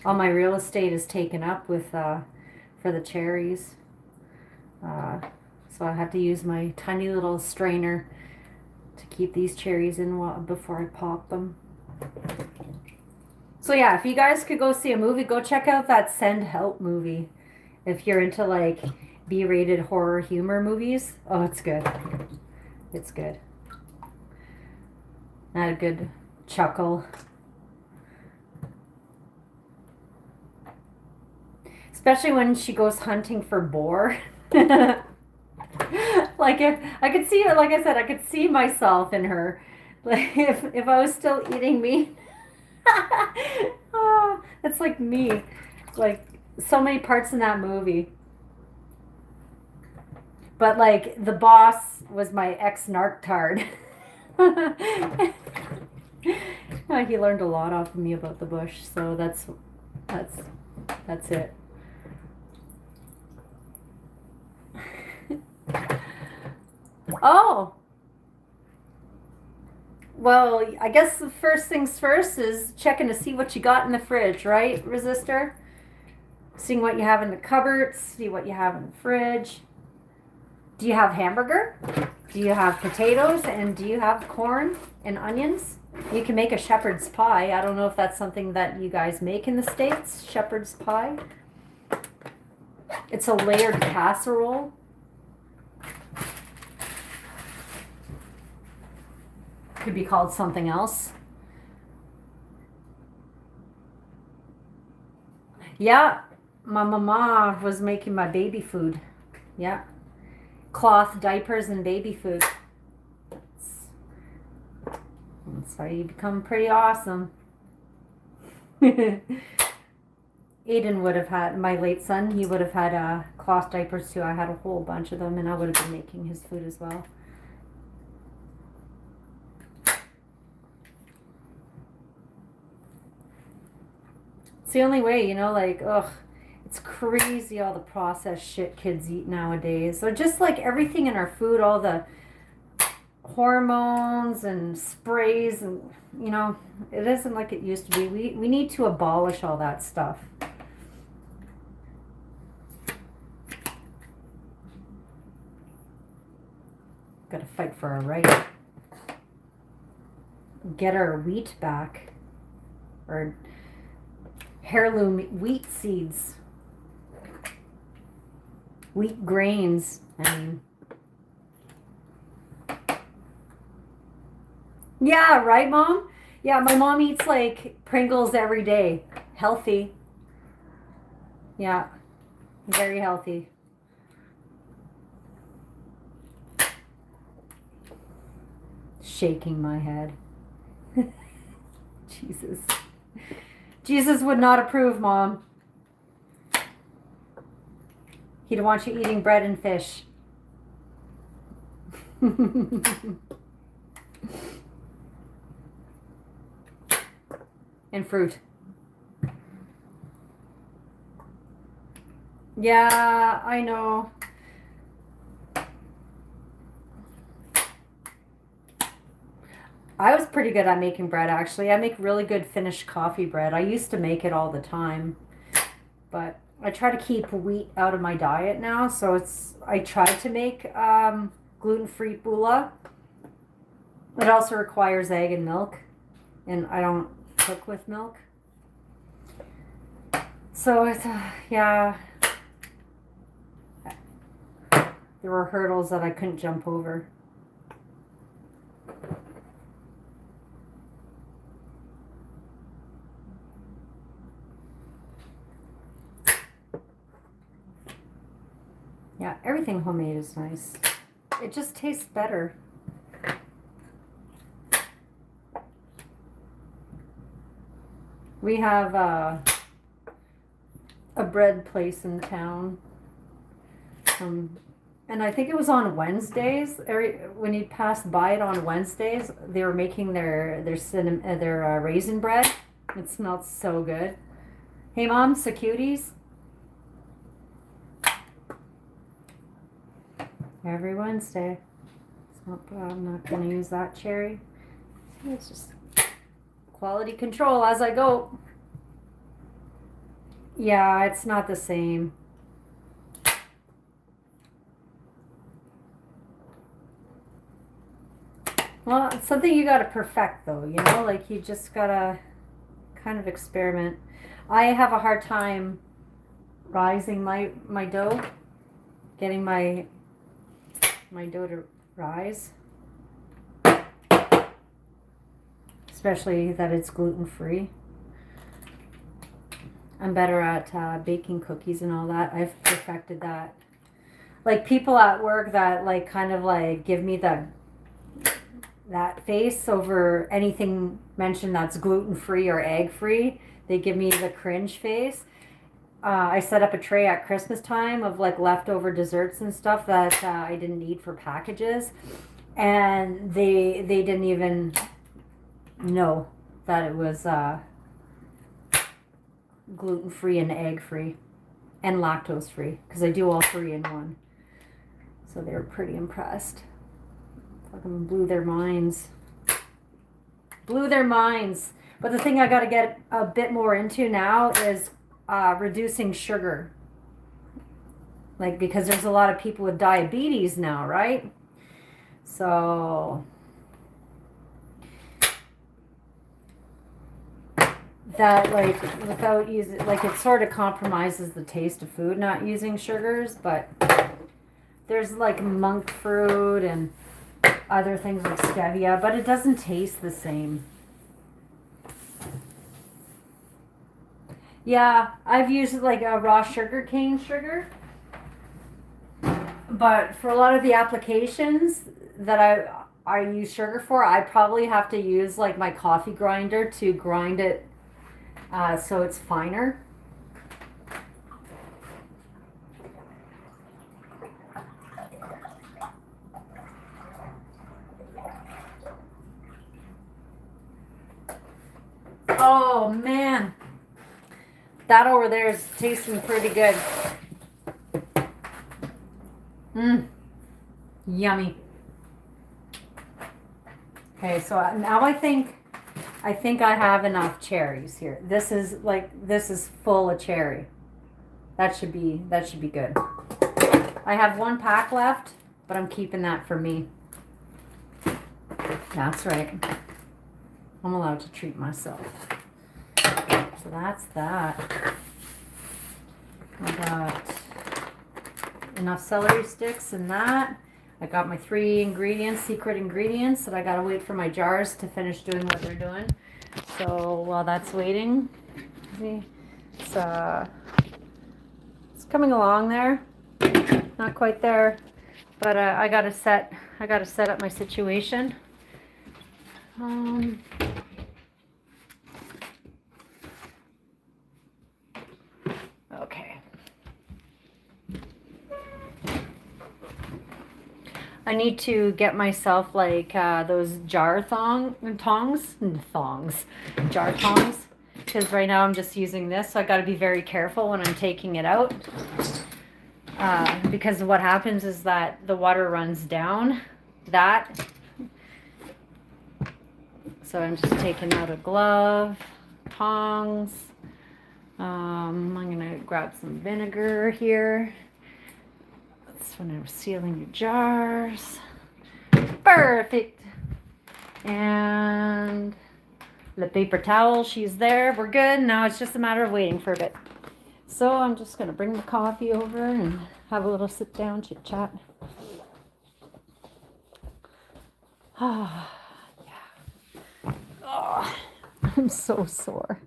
All my real estate is taken up with for the cherries. So I have to use my tiny little strainer to keep these cherries in before I pop them. So yeah, if you guys could go see a movie, go check out that Send Help movie. If you're into like B-rated horror humor movies, oh, it's good. It's good. I had a good chuckle. Especially when she goes hunting for boar. Like if I could see, like I said, I could see myself in her. Like if I was still eating meat. Oh, that's like me. Like so many parts in that movie. But like the boss was my ex-narc-tard. He learned a lot off of me about the bush, so that's it. Oh, well, I guess the first things first is checking to see what you got in the fridge, right, Resistor? Seeing what you have in the cupboards, see what you have in the fridge. Do you have hamburger? Do you have potatoes? And do you have corn and onions? You can make a shepherd's pie. I don't know if that's something that you guys make in the States, shepherd's pie. It's a layered casserole. Could be called something else. Yeah, my mama was making my baby food. Yeah. Cloth diapers and baby food. That's how you become pretty awesome. Aiden would have had, my late son, he would have had cloth diapers too. I had a whole bunch of them and I would have been making his food as well. It's the only way, you know, like, ugh, it's crazy all the processed shit kids eat nowadays. So just like everything in our food, all the hormones and sprays and, you know, it isn't like it used to be. We need to abolish all that stuff. Gotta fight for our right. Get our wheat back. Or heirloom wheat seeds. Wheat grains, I mean. Yeah, right, Mom? Yeah, my mom eats like Pringles every day. Healthy. Yeah, very healthy. Shaking my head. Jesus. Jesus would not approve, Mom. He'd want you eating bread and fish. And fruit. Yeah, I know. I was pretty good at making bread, actually. I make really good Finnish coffee bread. I used to make it all the time, but I try to keep wheat out of my diet now. So I tried to make gluten-free bulla. It also requires egg and milk, and I don't cook with milk. So it's, yeah, there were hurdles that I couldn't jump over. Yeah, everything homemade is nice. It just tastes better. We have a bread place in town. And I think it was on Wednesdays. When you pass by it on Wednesdays, they were making their raisin bread. It smelled so good. Hey, Mom, so cuties. Every Wednesday. I'm not going to use that cherry. It's just quality control as I go. Yeah, it's not the same. Well, it's something you gotta perfect though, you know? Like you just gotta kind of experiment. I have a hard time rising my dough, getting my dough to rise. Especially that it's gluten-free. I'm better at baking cookies and all that. I've perfected that. Like people at work that like kind of like give me that face over anything mentioned that's gluten-free or egg-free. They give me the cringe face. I set up a tray at Christmas time of like leftover desserts and stuff that I didn't need for packages, and they didn't even know that it was gluten-free and egg-free and lactose-free because I do all three in one. So they were pretty impressed. Fucking blew their minds. Blew their minds. But the thing I got to get a bit more into now is reducing sugar. Like, because there's a lot of people with diabetes now, right? So that, like, without using, like, it sort of compromises the taste of food not using sugars, but there's like monk fruit and other things like stevia, but it doesn't taste the same. Yeah, I've used like a raw sugar cane sugar, but for a lot of the applications that I use sugar for, I probably have to use like my coffee grinder to grind it so it's finer. Oh man, that over there is tasting pretty good. Mmm, yummy. Okay, so now I think I have enough cherries here. This is full of cherry. That should be good. I have one pack left, but I'm keeping that for me. That's right. I'm allowed to treat myself. So that's that. I got enough celery sticks in that. I got my 3 ingredients, secret ingredients that I gotta wait for my jars to finish doing what they're doing. So while that's waiting, it's coming along there. Not quite there, but I gotta set up my situation. Okay. I need to get myself like those jar tongs. Because right now I'm just using this, so I got to be very careful when I'm taking it out. Because what happens is that the water runs down that. So I'm just taking out a glove, tongs. I'm gonna grab some vinegar here. That's when I'm sealing your jars. Perfect. And the paper towel, she's there. We're good. Now it's just a matter of waiting for a bit. So I'm just gonna bring the coffee over and have a little sit down, chit chat. Ah, yeah. Oh, I'm so sore.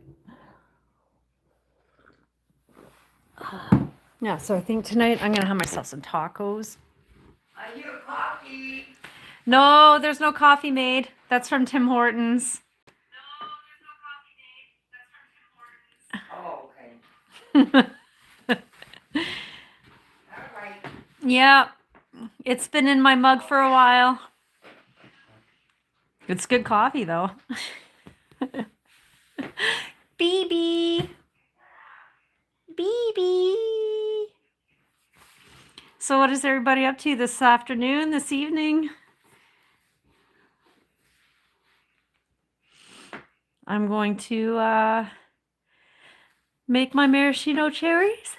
Yeah, so I think tonight I'm gonna have myself some tacos. I hear coffee. No, there's no coffee made. That's from Tim Hortons. Oh, okay. All right. Yeah, it's been in my mug for a while. It's good coffee though. BB. BB. So what is everybody up to this afternoon, this evening? I'm going to make my maraschino cherries.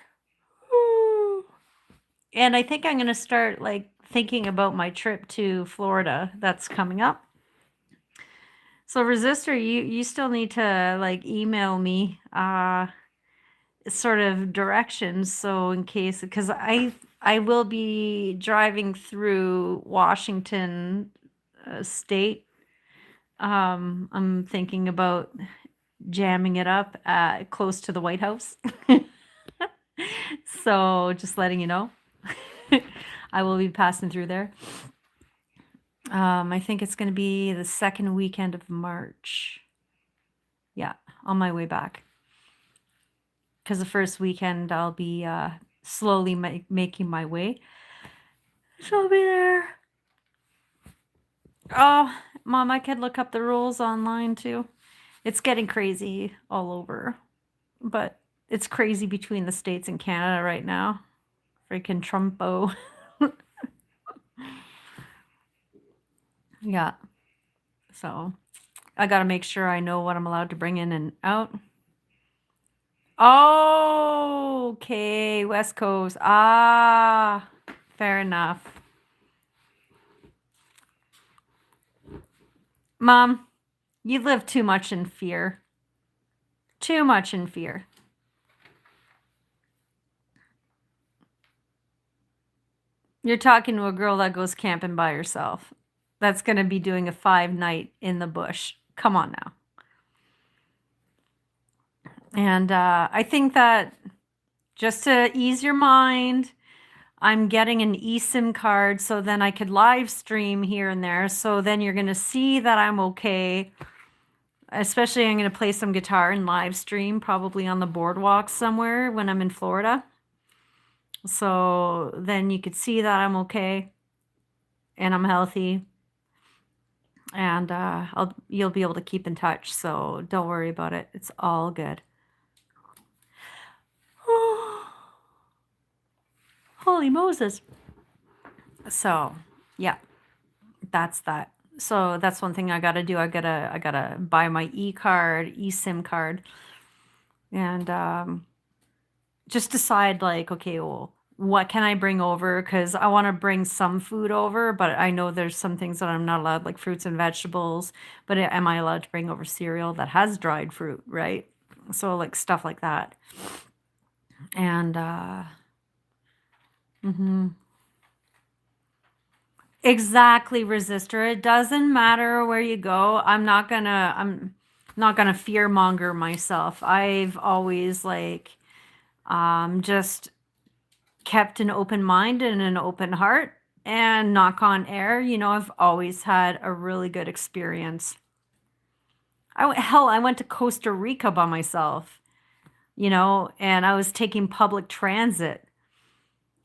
Ooh. And I think I'm going to start like thinking about my trip to Florida that's coming up. So Resistor, you still need to like email me sort of directions, so in case, because I will be driving through Washington state. I'm thinking about jamming it up close to the White House. So just letting you know. I will be passing through there. I think it's going to be the second weekend of March. Yeah, on my way back. Because the first weekend I'll be slowly making my way. So I'll be there. Oh, Mom, I could look up the rules online too. It's getting crazy all over. But it's crazy between the States and Canada right now. Freaking Trumpo. Yeah. So I got to make sure I know what I'm allowed to bring in and out. Oh, okay. West Coast. Ah, fair enough. Mom, you live too much in fear. Too much in fear. You're talking to a girl that goes camping by herself. That's going to be doing a 5-night in the bush. Come on now. And I think that just to ease your mind, I'm getting an eSIM card so then I could live stream here and there. So then you're going to see that I'm okay. Especially I'm going to play some guitar and live stream probably on the boardwalk somewhere when I'm in Florida. So then you could see that I'm okay and I'm healthy. And you'll be able to keep in touch. So don't worry about it. It's all good. Holy Moses. So yeah, that's that. So that's one thing I gotta do. I gotta buy my eSIM card, and just decide like, okay, well, what can I bring over? Because I want to bring some food over, but I know there's some things that I'm not allowed, like fruits and vegetables. But am I allowed to bring over cereal that has dried fruit, right? So like stuff like that. And exactly, Resistor. It doesn't matter where you go. I'm not gonna fear monger myself. I've always like just kept an open mind and an open heart, and knock on air, I've always had a really good experience. I went to Costa Rica by myself, and I was taking public transit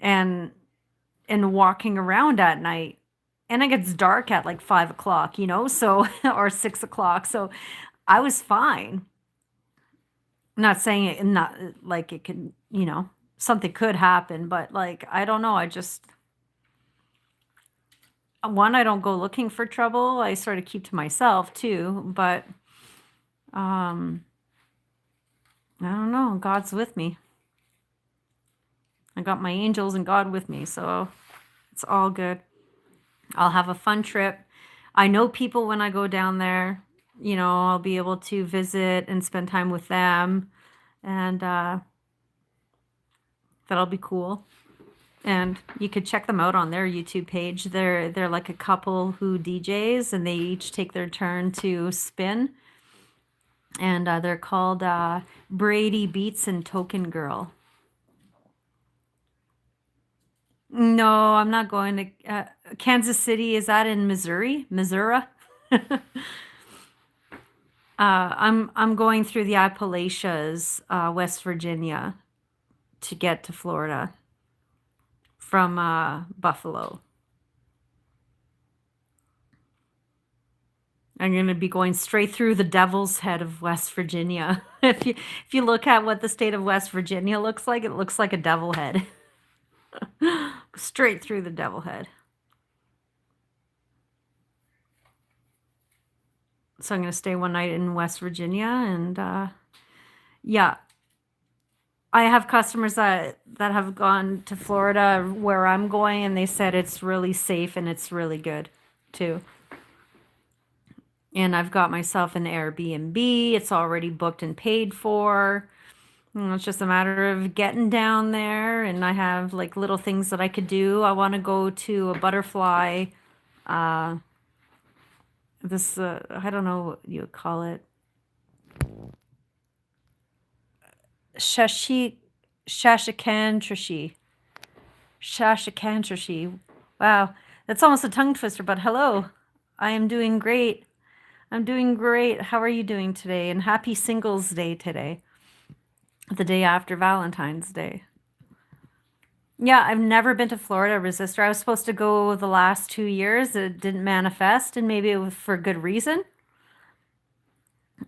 and walking around at night. and it gets dark at like 5 o'clock, so, or 6 o'clock. So I was fine. Not saying it, not like it could, something could happen, but like, I don't know. I just, one, I don't go looking for trouble. I sort of keep to myself too, but, um, I don't know. God's with me. I got my angels and God with me, so it's all good. I'll have a fun trip. I know people when I go down there, I'll be able to visit and spend time with them, and that'll be cool. And you could check them out on their YouTube page. They're like a couple who DJs, and they each take their turn to spin. And they're called Brady Beats and Token Girl. No, I'm not going to Kansas City. Is that in Missouri? Missouri? I'm going through the Appalachians, West Virginia, to get to Florida from Buffalo. I'm going to be going straight through the Devil's Head of West Virginia. If you look at what the state of West Virginia looks like, it looks like a devil head. Straight through the devil head. So I'm going to stay one night in West Virginia, and yeah, I have customers that have gone to Florida where I'm going, and they said it's really safe and it's really good too. And I've got myself an Airbnb. It's already booked and paid for. It's just a matter of getting down there, and I have like little things that I could do. I want to go to a butterfly. I don't know what you would call it. Shashakantrashi. Shashakantrashi. Wow, that's almost a tongue twister, but hello. I am doing great. I'm doing great. How are you doing today? And happy Singles Day today, the day after Valentine's Day. Yeah, I've never been to Florida, Resistor. I was supposed to go the last 2 years. It didn't manifest, and maybe it was for good reason.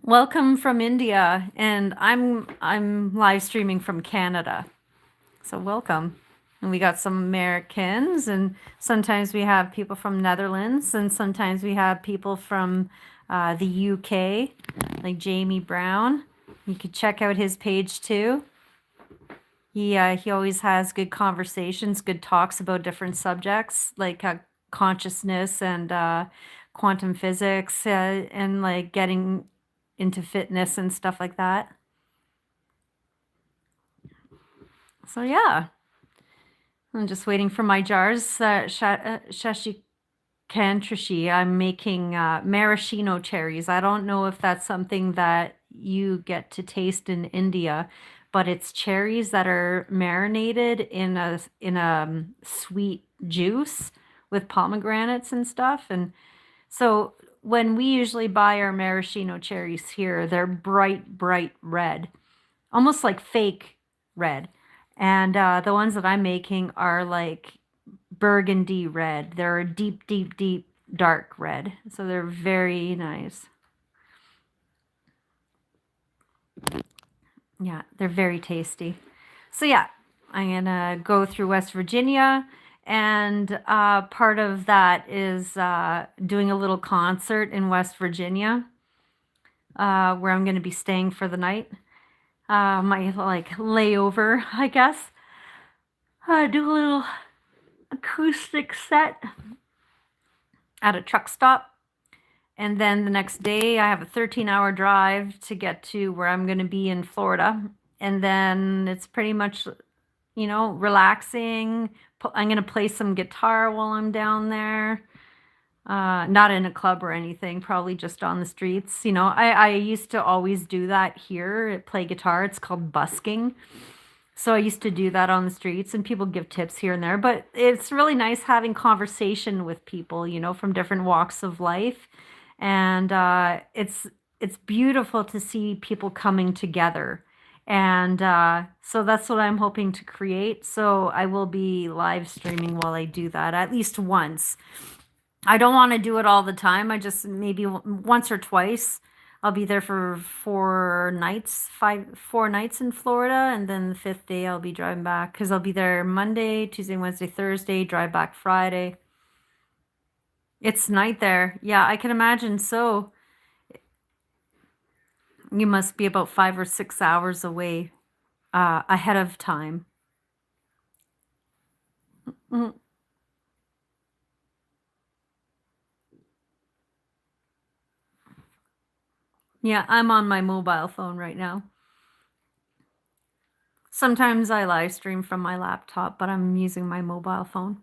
Welcome from India, and I'm live streaming from Canada. So welcome. And we got some Americans, and sometimes we have people from Netherlands, and sometimes we have people from the UK, like Jamie Brown. You could check out his page too. He always has good conversations, good talks about different subjects like consciousness and quantum physics, and like getting into fitness and stuff like that. So yeah, I'm just waiting for my jars. Shashi I'm making maraschino cherries. I don't know if that's something that you get to taste in India, but it's cherries that are marinated in a sweet juice with pomegranates and stuff. And so when we usually buy our maraschino cherries here, they're bright, bright red, almost like fake red. And the ones that I'm making are like burgundy red. They're a deep, deep, deep dark red. So they're very nice. Yeah, they're very tasty. So yeah, I'm gonna go through West Virginia, and part of that is doing a little concert in West Virginia, where I'm gonna be staying for the night. My like layover, I guess. Do a little acoustic set at a truck stop. And then the next day, I have a 13-hour drive to get to where I'm going to be in Florida. And then it's pretty much, relaxing. I'm going to play some guitar while I'm down there. Not in a club or anything, probably just on the streets. I used to always do that here, play guitar. It's called busking. So I used to do that on the streets, and people give tips here and there. But it's really nice having conversation with people, from different walks of life. And it's beautiful to see people coming together. And so that's what I'm hoping to create. So I will be live streaming while I do that, at least once. I don't want to do it all the time. I just maybe once or twice. I'll be there for 4 nights, 4 nights in Florida, and then the fifth day I'll be driving back because I'll be there Monday, Tuesday, Wednesday, Thursday, drive back Friday. It's night there. Yeah, I can imagine. So you must be about 5 or 6 hours away ahead of time. Mm, yeah, I'm on my mobile phone right now. Sometimes I live stream from my laptop, but I'm using my mobile phone.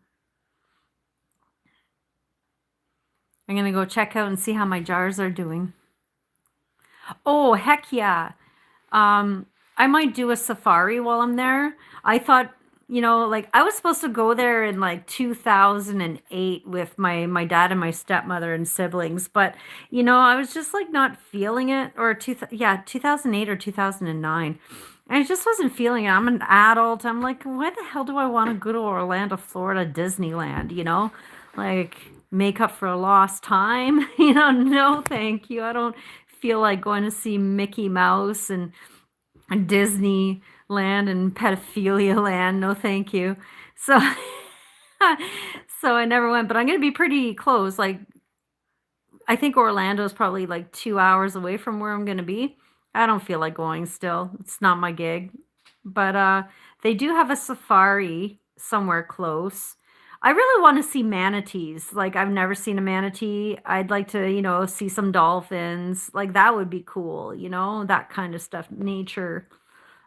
I'm gonna go check out and see how my jars are doing. Oh, heck yeah. Um, I might do a safari while I'm there. I thought, like I was supposed to go there in like 2008 with my dad and my stepmother and siblings, but I was just like not feeling it or 2008 or 2009. I just wasn't feeling it. I'm an adult. I'm like, why the hell do I want to go to Orlando, Florida, Disneyland, Like make up for a lost time? No, thank you. I don't feel like going to see Mickey Mouse and Disneyland and pedophilia land. No, thank you. So, so I never went, but I'm going to be pretty close. Like, I think Orlando is probably like 2 hours away from where I'm going to be. I don't feel like going still. It's not my gig. But they do have a safari somewhere close. I really want to see manatees. Like, I've never seen a manatee. I'd like to, see some dolphins. Like, that would be cool, that kind of stuff, nature.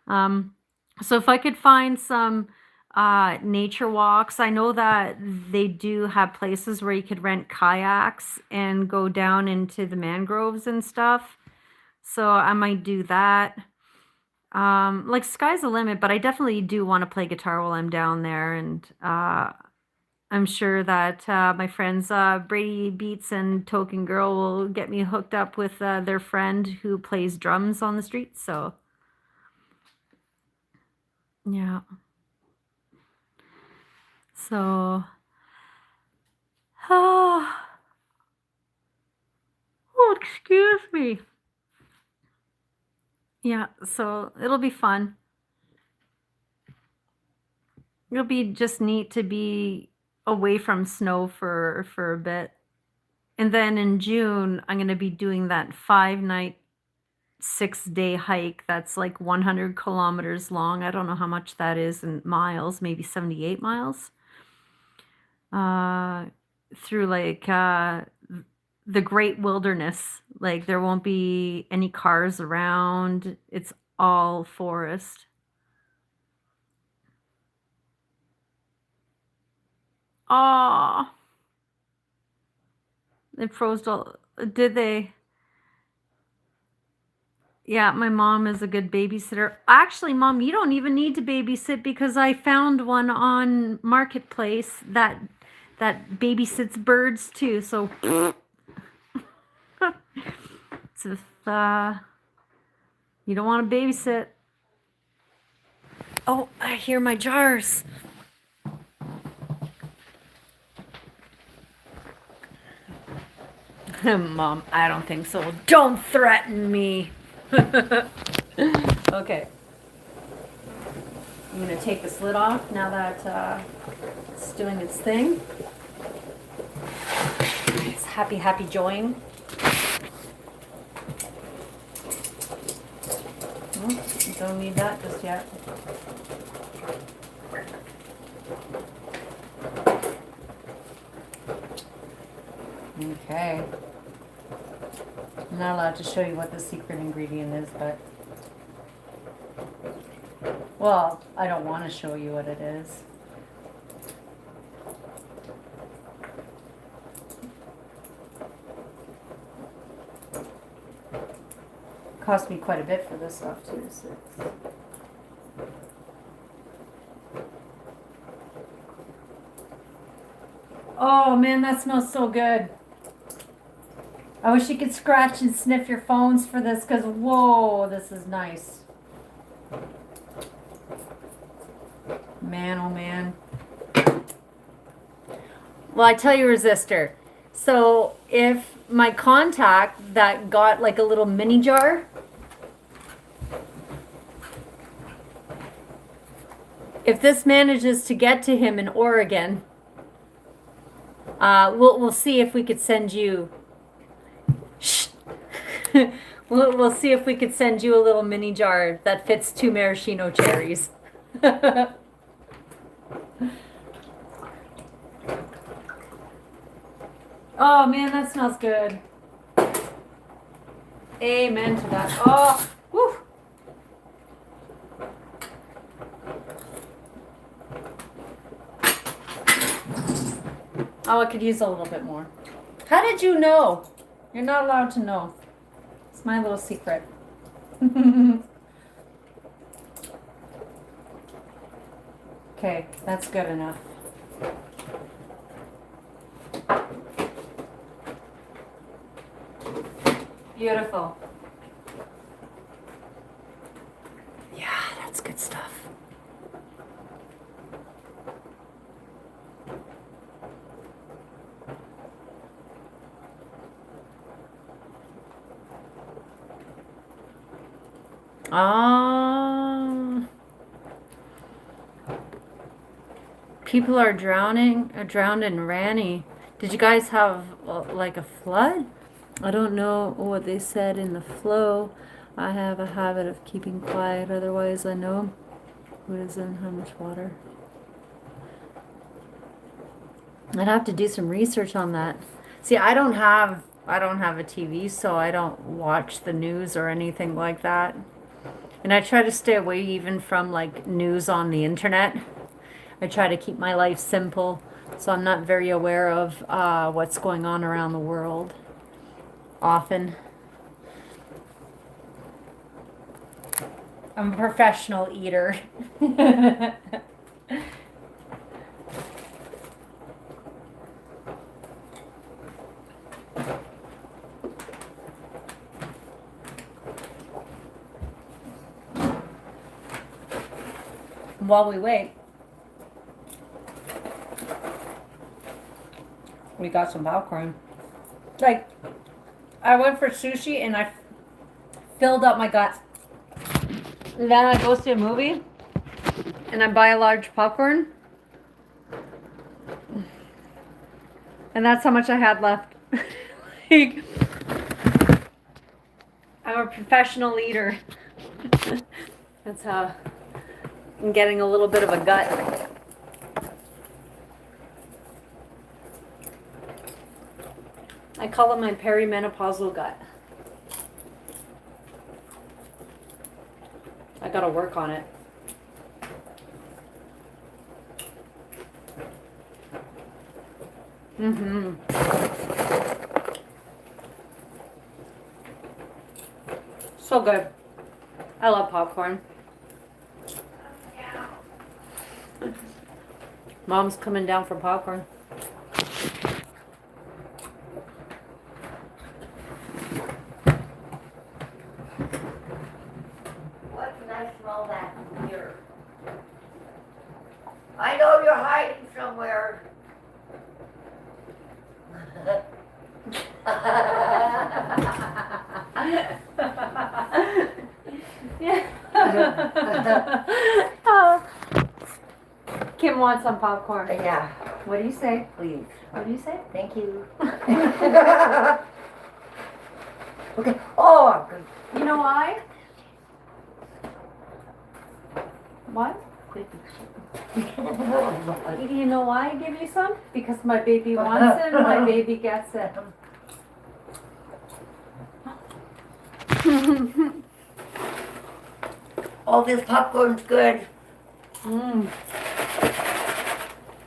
Um, so if I could find some nature walks, I know that they do have places where you could rent kayaks and go down into the mangroves and stuff. So I might do that. Like sky's the limit, but I definitely do want to play guitar while I'm down there, and I'm sure that my friends Brady Beats and Token Girl will get me hooked up with their friend who plays drums on the street. So yeah. So, oh, oh, excuse me. Yeah, so it'll be fun. It'll be just neat to be away from snow for a bit. And then in June, I'm going to be doing that 5 night, 6 day hike that's like 100 kilometers long. I don't know how much that is in miles, maybe 78 miles. Uh, through like the great wilderness. Like there won't be any cars around. It's all forest. Oh, it froze all. Did they? Yeah, my mom is a good babysitter. Actually, mom, you don't even need to babysit because I found one on Marketplace that babysits birds too. So, so if you don't want to babysit, oh, I hear my jars. Mom, I don't think so. Don't threaten me. Okay. I'm going to take this lid off now that it's doing its thing. It's happy, happy joying. Oh, don't need that just yet. Okay. I'm not allowed to show you what the secret ingredient is, but well, I don't want to show you what it is. Cost me quite a bit for this stuff too. So. Oh man, that smells so good. I wish you could scratch and sniff your phones for this because whoa, this is nice. Man, oh man. Well, I tell you, resistor, So if my contact that got like a little mini jar, if this manages to get to him in Oregon, we'll see if we could send you. Shh. We'll see if we could send you a little mini jar that fits 2 maraschino cherries. Oh man, that smells good. Amen to that. Oh, whew. Oh, I could use a little bit more. How did you know? You're not allowed to know. It's my little secret. Okay, that's good enough. Beautiful. Yeah, that's good stuff. People are drowned in Rani. Did you guys have like a flood? I don't know what they said in the flow. I have a habit of keeping quiet, otherwise I know who is in how much water. I'd have to do some research on that. See, I don't have a TV, so I don't watch the news or anything like that. And I try to stay away even from like news on the internet. I try to keep my life simple, so I'm not very aware of what's going on around the world often. I'm a professional eater. While we wait, we got some popcorn. Like, I went for sushi and I filled up my gut. And then I go see a movie and I buy a large popcorn. And that's how much I had left. Like, I'm a professional eater. That's how I'm getting a little bit of a gut. I call it my perimenopausal gut. I gotta work on it. Mm-hmm. So good. I love popcorn. Mom's coming down for popcorn. What can I smell that here? I know you're hiding somewhere. Yeah. Oh. Kim wants some popcorn. Yeah, What do you say? please. What do you say? Thank you. Okay. Oh, good. You know why? What? You know why I give you some? Because my baby wants it, my baby gets it. Oh, this popcorn's good. Mm.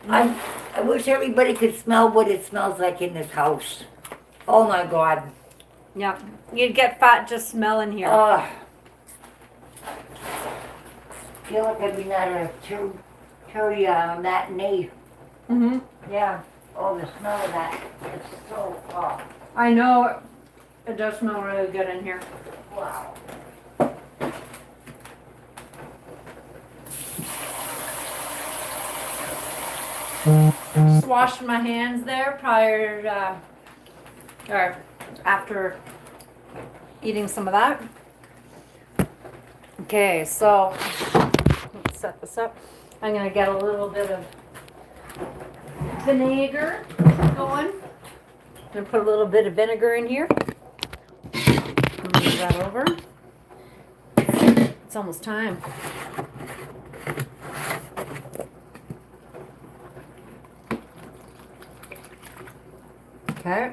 I wish everybody could smell what it smells like in this house. Oh my God. Yeah, you'd get fat just smelling here. Oh. Feel like I've been at a cherry matinee. Mm-hmm. Yeah. Oh, the smell of that. It's so, I know it does smell really good in here. wow. Just washed my hands there prior to or after eating some of that. Okay, so let's set this up. I'm gonna get a little bit of vinegar going. I'm gonna put a little bit of vinegar in here. Move that over. It's almost time. Okay.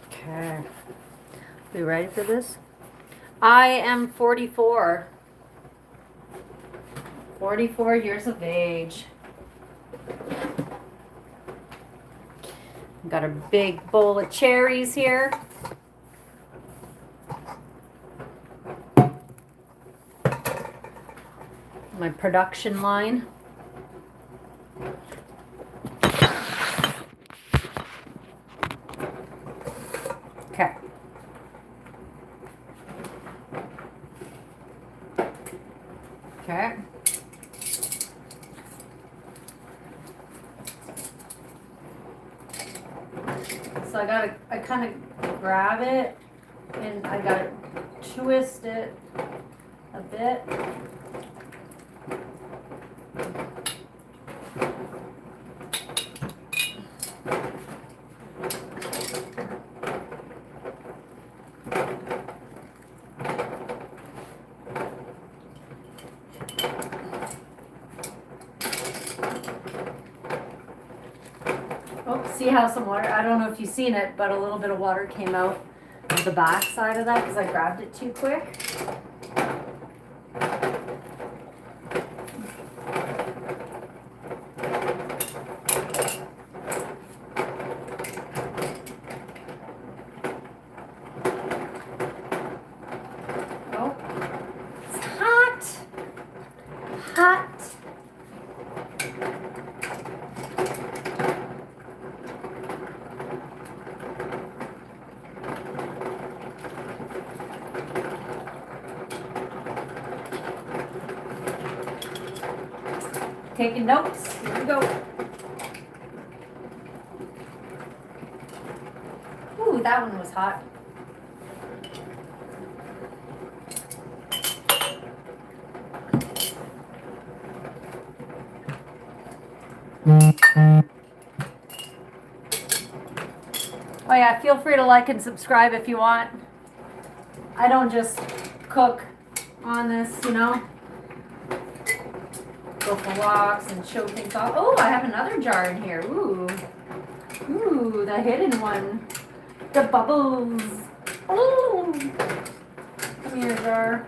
Okay. We ready for this? I am 44. 44 years of age. Got a big bowl of cherries here. My production line. Okay. Okay. So I kind of grab it and I gotta twist it a bit. Oh, see how some water, I don't know if you've seen it, but a little bit of water came out of the back side of that because I grabbed it too quick. Oh, it's hot. Hot. Taking notes. Here we go. Ooh, that one was hot. Oh yeah, feel free to like and subscribe if you want. I don't just cook on this, you know. Go for walks and show things off. Oh, I have another jar in here. Ooh. Ooh, the hidden one. The bubbles. Ooh. Come here, jar.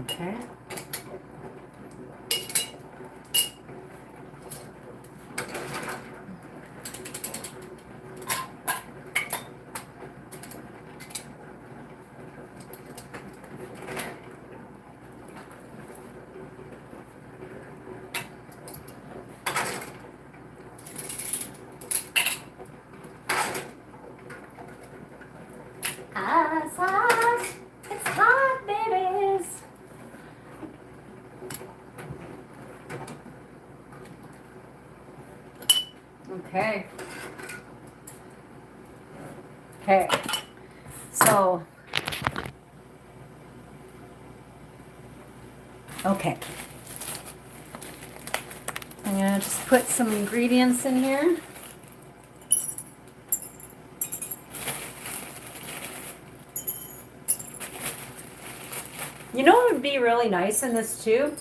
Okay. It's hot. It's hot, babies. Okay. Okay. So. Okay. I'm gonna just put some ingredients in here. You know what would be really nice in this too?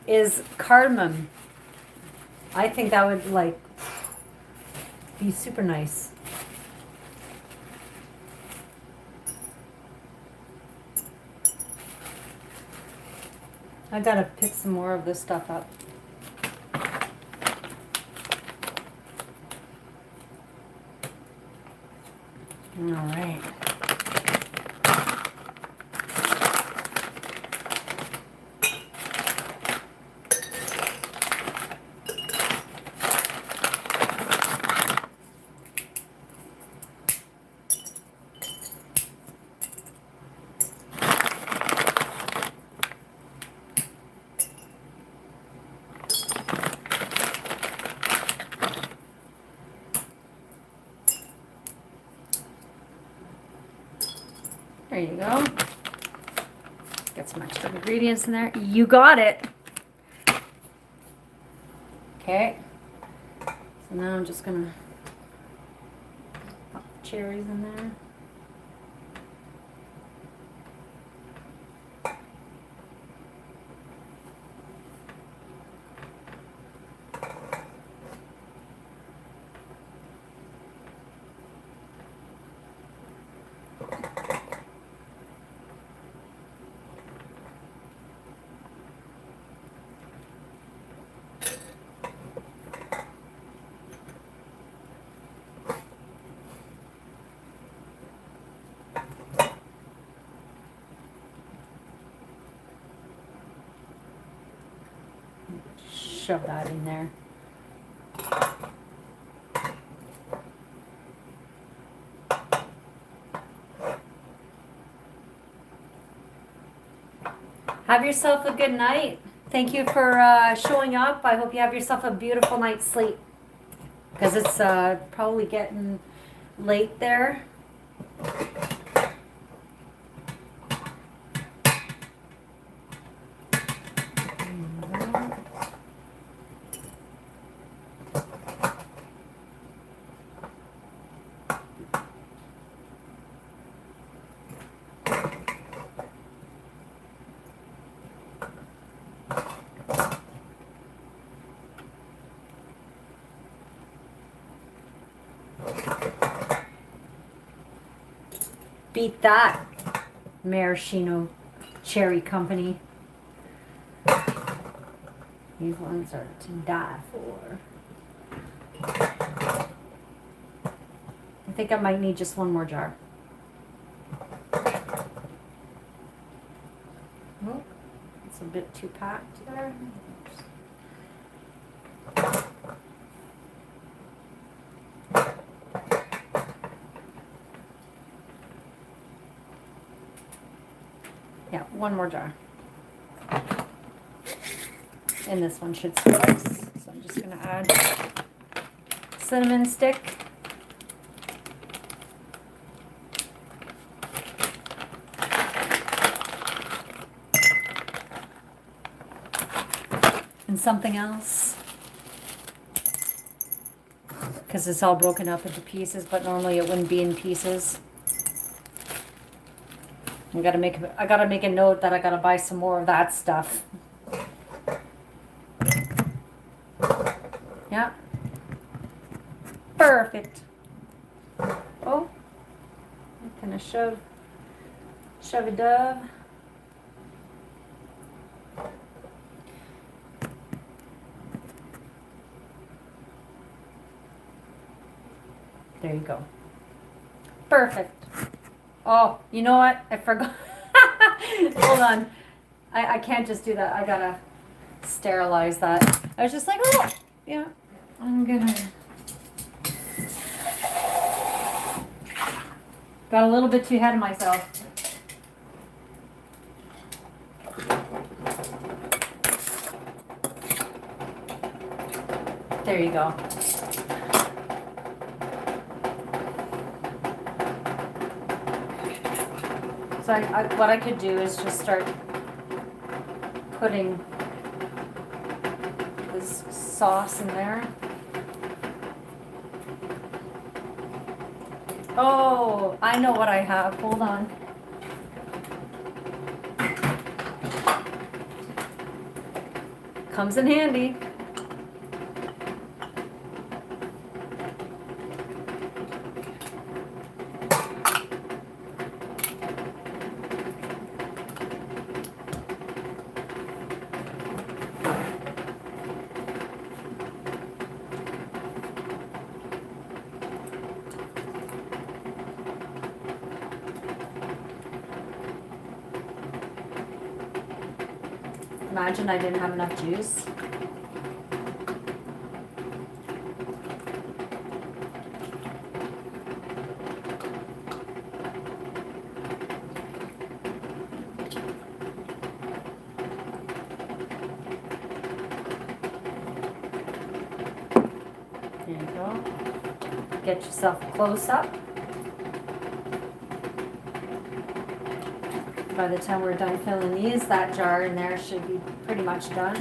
Is cardamom. I think that would like be super nice. I gotta pick some more of this stuff up. All right. There you go. Get some extra ingredients in there. You got it. Okay. So now I'm just gonna pop the cherries in there. Shove that in there. Have yourself a good night. Thank you for showing up. I hope you have yourself a beautiful night's sleep. Because it's probably getting late there. Beat that, Maraschino Cherry Company. These ones are to die for. I think I might need just one more jar. Oh, it's a bit too packed there. Yeah, one more jar. And this one should suffice. So I'm just going to add cinnamon stick. And something else. Because it's all broken up into pieces, but normally it wouldn't be in pieces. I gotta make a note that I gotta buy some more of that stuff. Yeah. Perfect. Oh, I'm gonna shove a dove. There you go. Perfect. Oh, you know what? I forgot. Hold on. I can't just do that. I gotta sterilize that. I was just like, oh, yeah. I'm gonna. Got a little bit too ahead of myself. There you go. So what I could do is just start putting this sauce in there. Oh, I know what I have. Hold on. Comes in handy. Imagine I didn't have enough juice. There you go. Get yourself a close up. by the time we're done filling these, that jar in there should be pretty much done.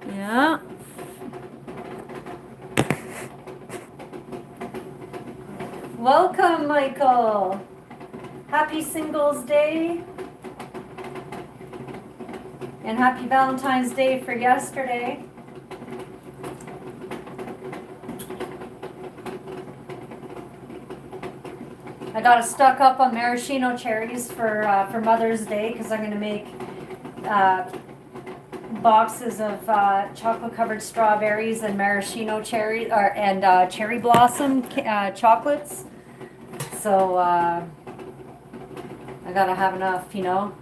Yeah. Welcome, Michael. Happy Singles Day. And happy Valentine's Day for yesterday. I got a stock up on maraschino cherries for Mother's Day because I'm going to make boxes of chocolate covered strawberries and maraschino cherry and cherry blossom chocolates. So I gotta have enough, you know.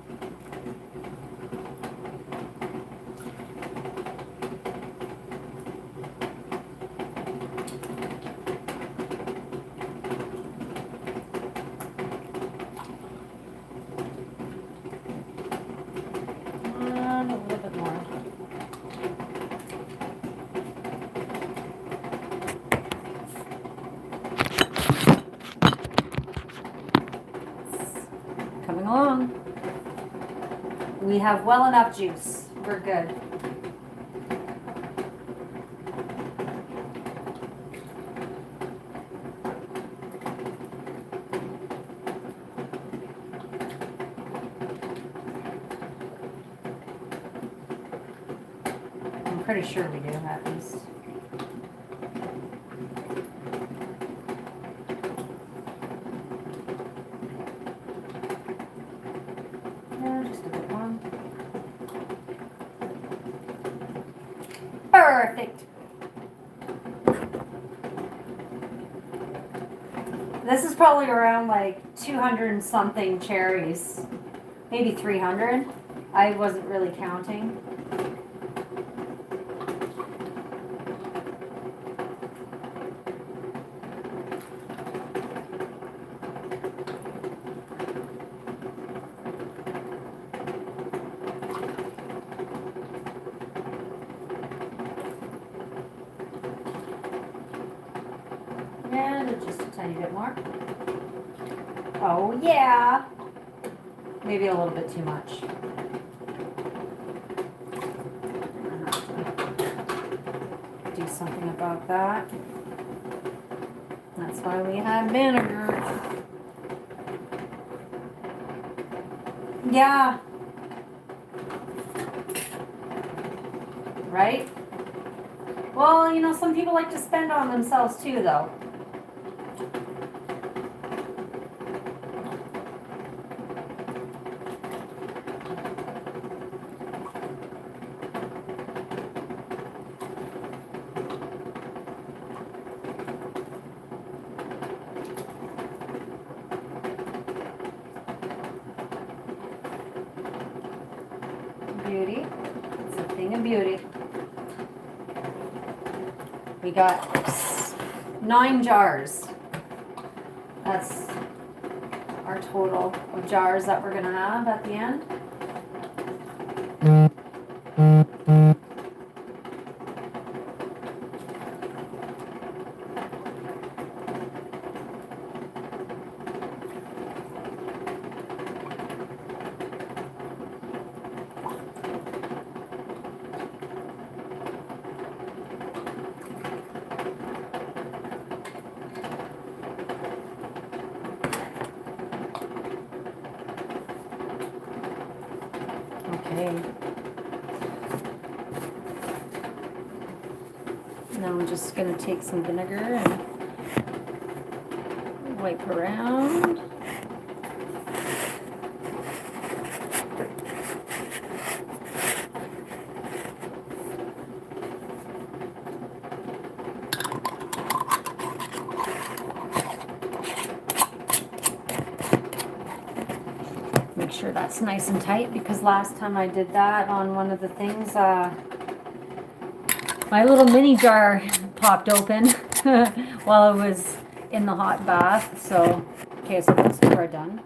A little bit more. Coming along. We have well enough juice. We're good. I'm pretty sure we do, at least. Just a bit more. Perfect. This is probably around like 200 and something cherries. Maybe 300. I wasn't really counting. And just a tiny bit more. Oh yeah. Maybe a little bit too much. Do something about that. That's why we have vinegar. Yeah. Right? Well, you know, some people like to spend on themselves too, though. Beauty. It's a thing of beauty. We got 9 jars. That's our total of jars that we're gonna have at the end. Okay. Now I'm just going to take some vinegar and wipe around. Make sure that's nice and tight, because last time I did that on one of the things, my little mini jar popped open while I was in the hot bath. So, okay, so those two are done.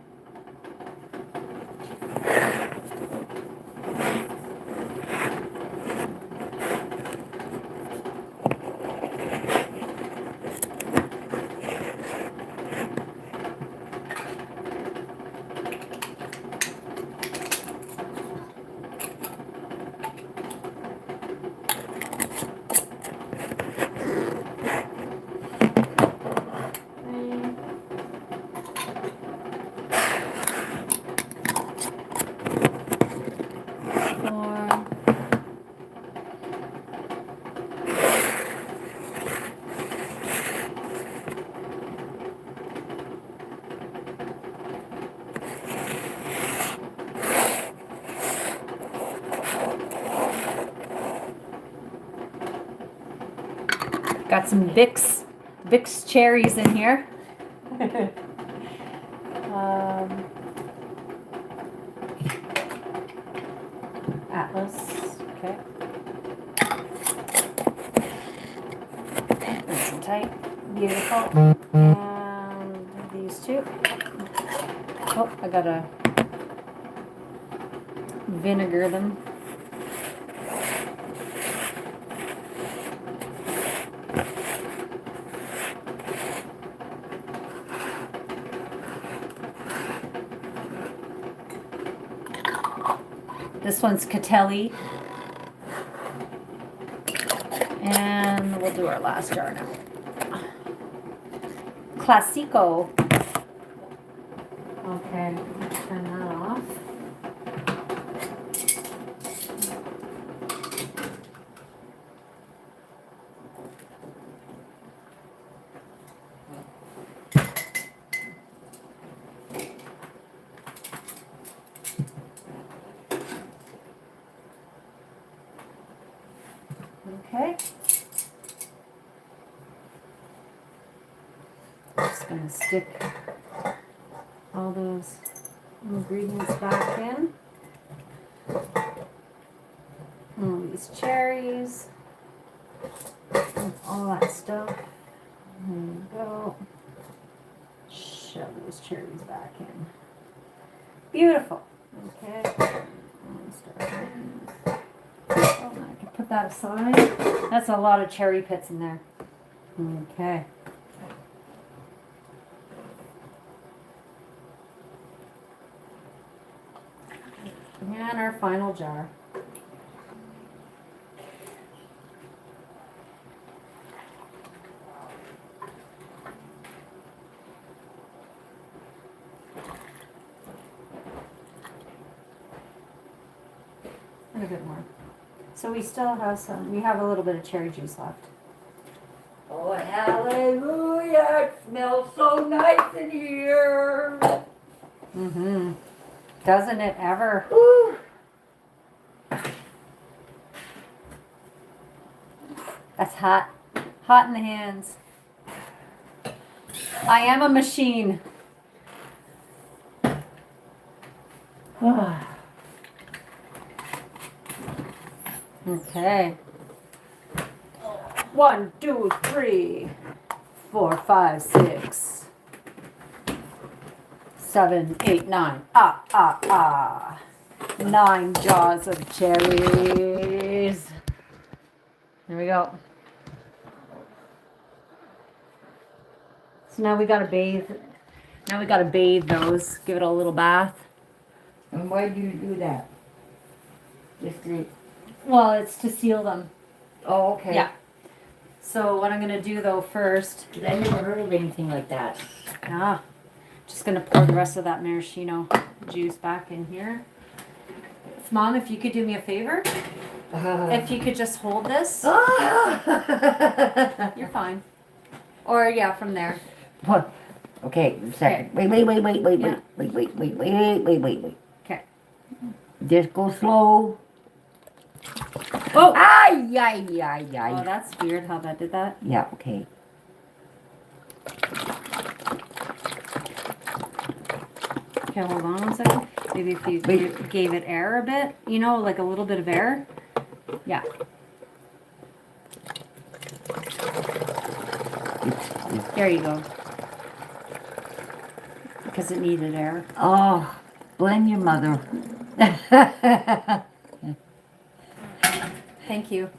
Got some Bix cherries in here. Atlas. Okay. Nice and tight. Beautiful. And these two. Oh, I gotta vinegar them. This one's Catelli. And we'll do our last jar now. Classico. Okay, turn that off. Okay. Just gonna stick all those ingredients back in. All these cherries, and all that stuff. There you go. Shove those cherries back in. Beautiful. Okay. Oh, I can put that aside. That's a lot of cherry pits in there. Okay. And our final jar. And a bit more. So we still have some, we have a little bit of cherry juice left. Oh, hallelujah. It smells so nice in here. Mm-hmm. Doesn't it ever? Ooh. That's hot. Hot in the hands. I am a machine. Okay. 1, 2, 3, 4, 5, 6, 7, 8, 9. 9 jars of cherries. There we go. So now we gotta bathe. Now we gotta bathe those. Give it a little bath. And why do you do that? Just to... Well, it's to seal them. Oh, okay. Yeah. So what I'm gonna do though first. 'Cause I never heard of anything like that. Just gonna pour the rest of that maraschino juice back in here. Mom, if you could do me a favor, if you could just hold this, you're fine. Or yeah, from there. What? Okay, a second. Wait. Yeah. Wait. Okay. Just go slow. Oh! Ay. Oh, that's weird how that did that. Yeah, okay. Okay, hold on 1 second. Maybe if you gave it air a bit, you know, like a little bit of air. Yeah. There you go. Because it needed air. Oh, blame your mother. Thank you.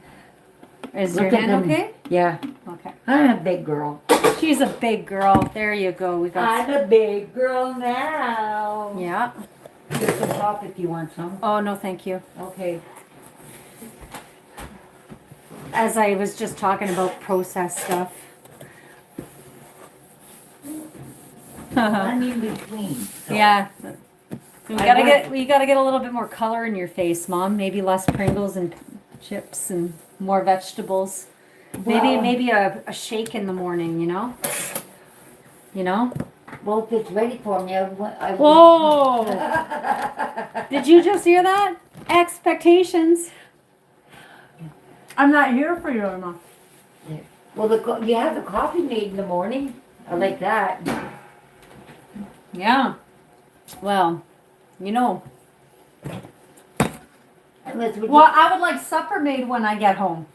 Is Look your at hand them. okay? Yeah. Okay. I'm a big girl. She's a big girl. There you go. We got. I'm a big girl now. Yeah. There's some pop if you want some. Oh no, thank you. Okay. As I was just talking about processed stuff. I'm in between. So. Yeah. We gotta get a little bit more color in your face, Mom. Maybe less Pringles and chips and more vegetables. Well, Maybe a shake in the morning, you know? You know? Well, if it's ready for me, I Whoa! Did you just hear that? Expectations. I'm not here for you, Irma. Well, you have the coffee made in the morning. I like that. Yeah. Well, you know. Unless we Well, I would like supper made when I get home.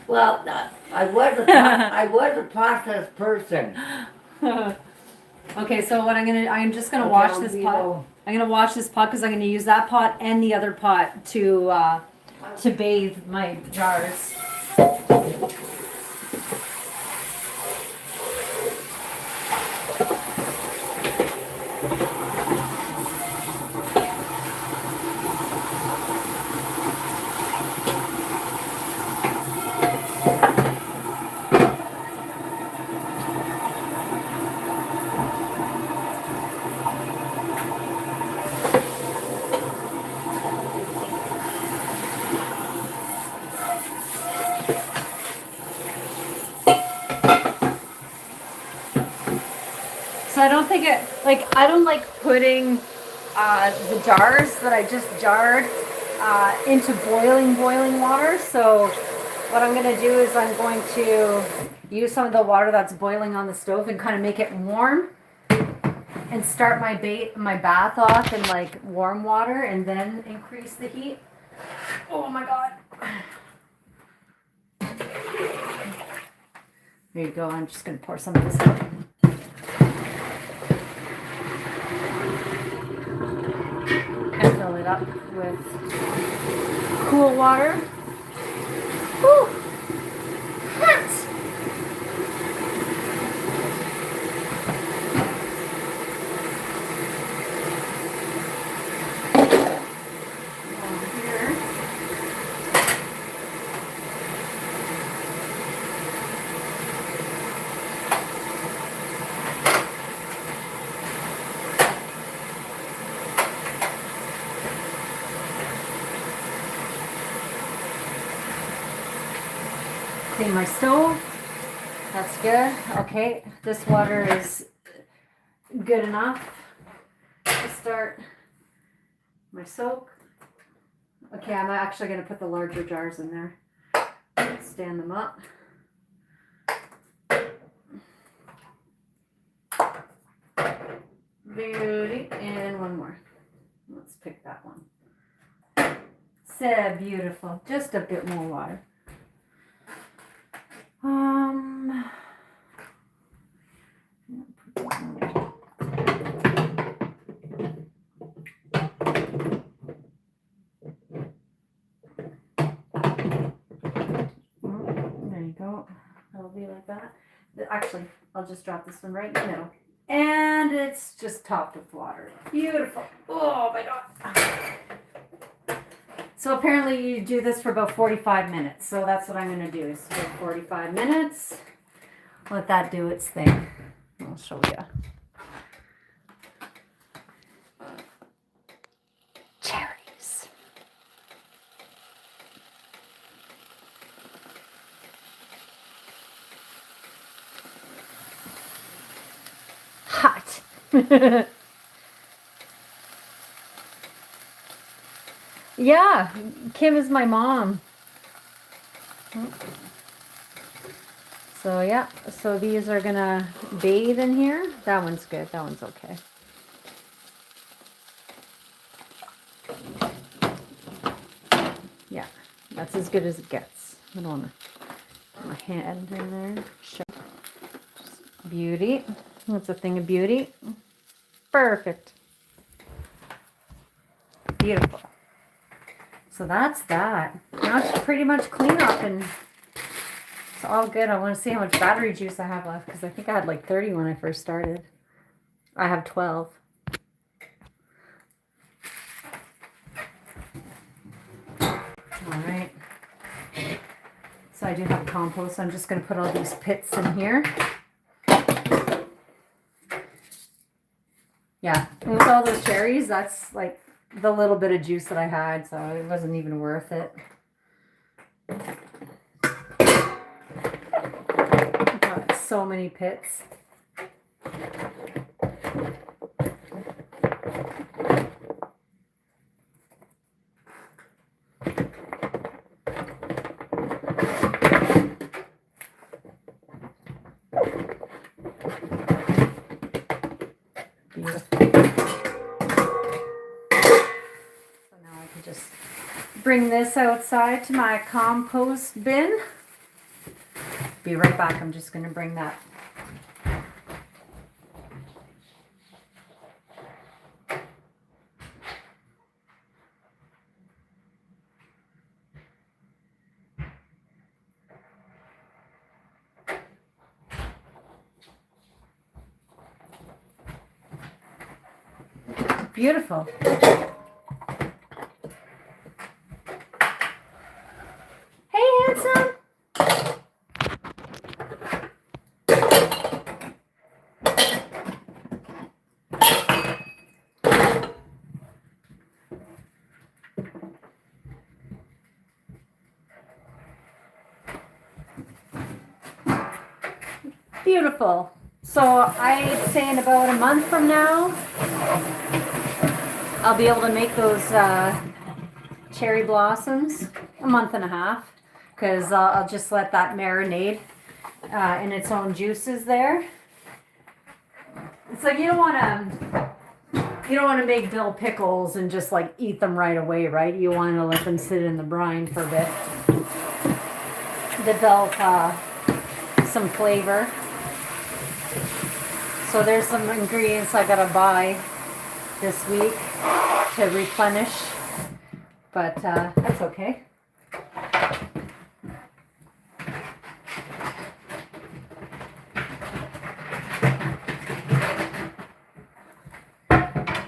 Well, I was a processed person. Okay, so what I'm just gonna Okay, wash I'll this be pot. low. I'm gonna wash this pot because I'm gonna use that pot and the other pot to bathe my jars. So I don't think I don't like putting the jars that I just jarred into boiling water. So what I'm gonna do is I'm going to use some of the water that's boiling on the stove and kind of make it warm and start my bath off in like warm water and then increase the heat. Oh my god. There you go. I'm just gonna pour some of this out. And fill it up with cool water. Whew. Hot. Over here. Clean my stove. That's good. Okay, this water is good enough to start my soak. Okay, I'm actually going to put the larger jars in there. Stand them up. Beauty. And one more. Let's pick that one. So beautiful. Just a bit more water. There you go. That'll be like that. Actually, I'll just drop this one right in the middle. And it's just topped with water. Beautiful. Oh my god. So apparently you do this for about 45 minutes. So that's what I'm going to do is for 45 minutes. Let that do its thing. I'll show you. Cherries. Hot. Yeah, Kim is my mom. So yeah, so these are gonna bathe in here. That one's good, that one's okay. Yeah, that's as good as it gets. I don't wanna put my hand in there. Just beauty. That's a thing of beauty. Perfect. Beautiful. So that's that. Now it's pretty much clean up and it's all good. I want to see how much battery juice I have left because I think I had like 30 when I first started. I have 12. All right. So I do have compost. So I'm just going to put all these pits in here. Yeah. And with all those cherries, that's like the little bit of juice that I had. So it wasn't even worth it. Got so many pits. Just bring this outside to my compost bin. Be right back. I'm just going to bring that. Beautiful. Hey, handsome. Beautiful. So I'd say in about a month from now, I'll be able to make those cherry blossoms. A month and a half, because I'll just let that marinate in its own juices there. It's like you don't want to make dill pickles and just like eat them right away, right? You want to let them sit in the brine for a bit. Develop some flavor. So there's some ingredients I gotta buy this week to replenish, but that's okay.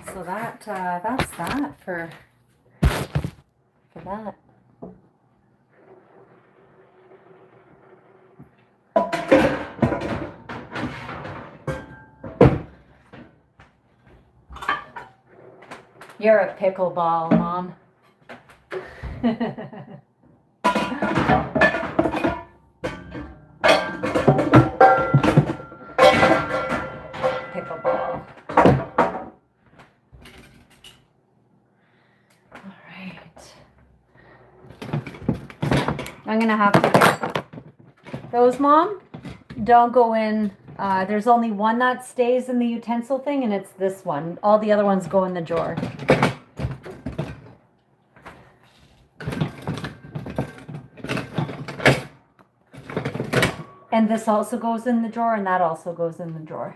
So that's that for that. You're a pickleball, Mom. Pickleball. All right. I'm gonna have to get those, Mom. Don't go in. There's only one that stays in the utensil thing, and it's this one. All the other ones go in the drawer. And this also goes in the drawer, and that also goes in the drawer.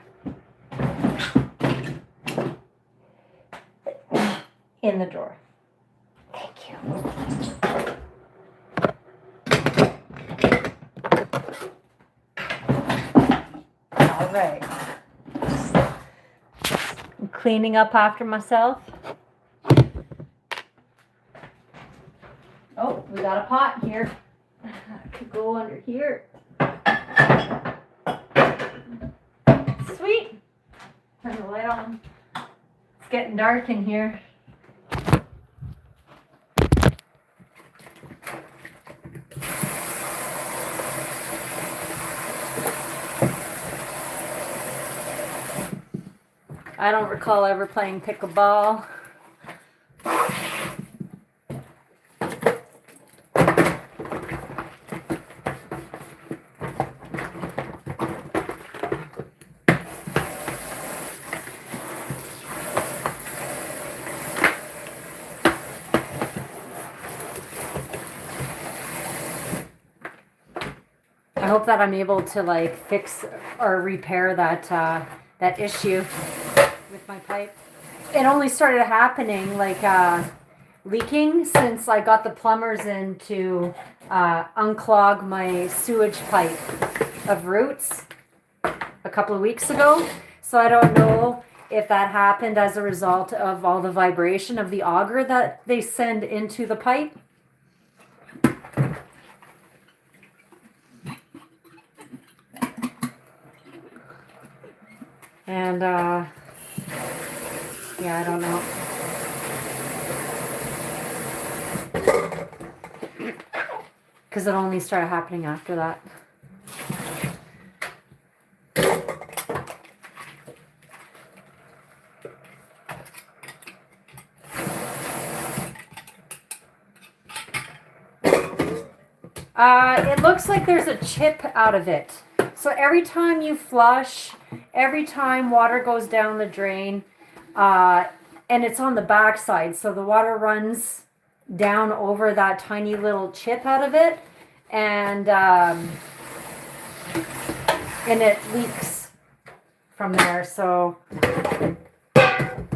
In the drawer. Thank you. All right. I'm cleaning up after myself. Oh, we got a pot here. I could go under here. Sweet. Turn the light on. It's getting dark in here. I don't recall ever playing pickleball. I hope that I'm able to like fix or repair that issue with my pipe. It only started happening like leaking since I got the plumbers in to unclog my sewage pipe of roots a couple of weeks ago. So I don't know if that happened as a result of all the vibration of the auger that they send into the pipe. And yeah, I don't know. Because it only started happening after that. It looks like there's a chip out of it. So every time you flush, every time water goes down the drain, and it's on the back side, so the water runs down over that tiny little chip out of it, and it leaks from there. So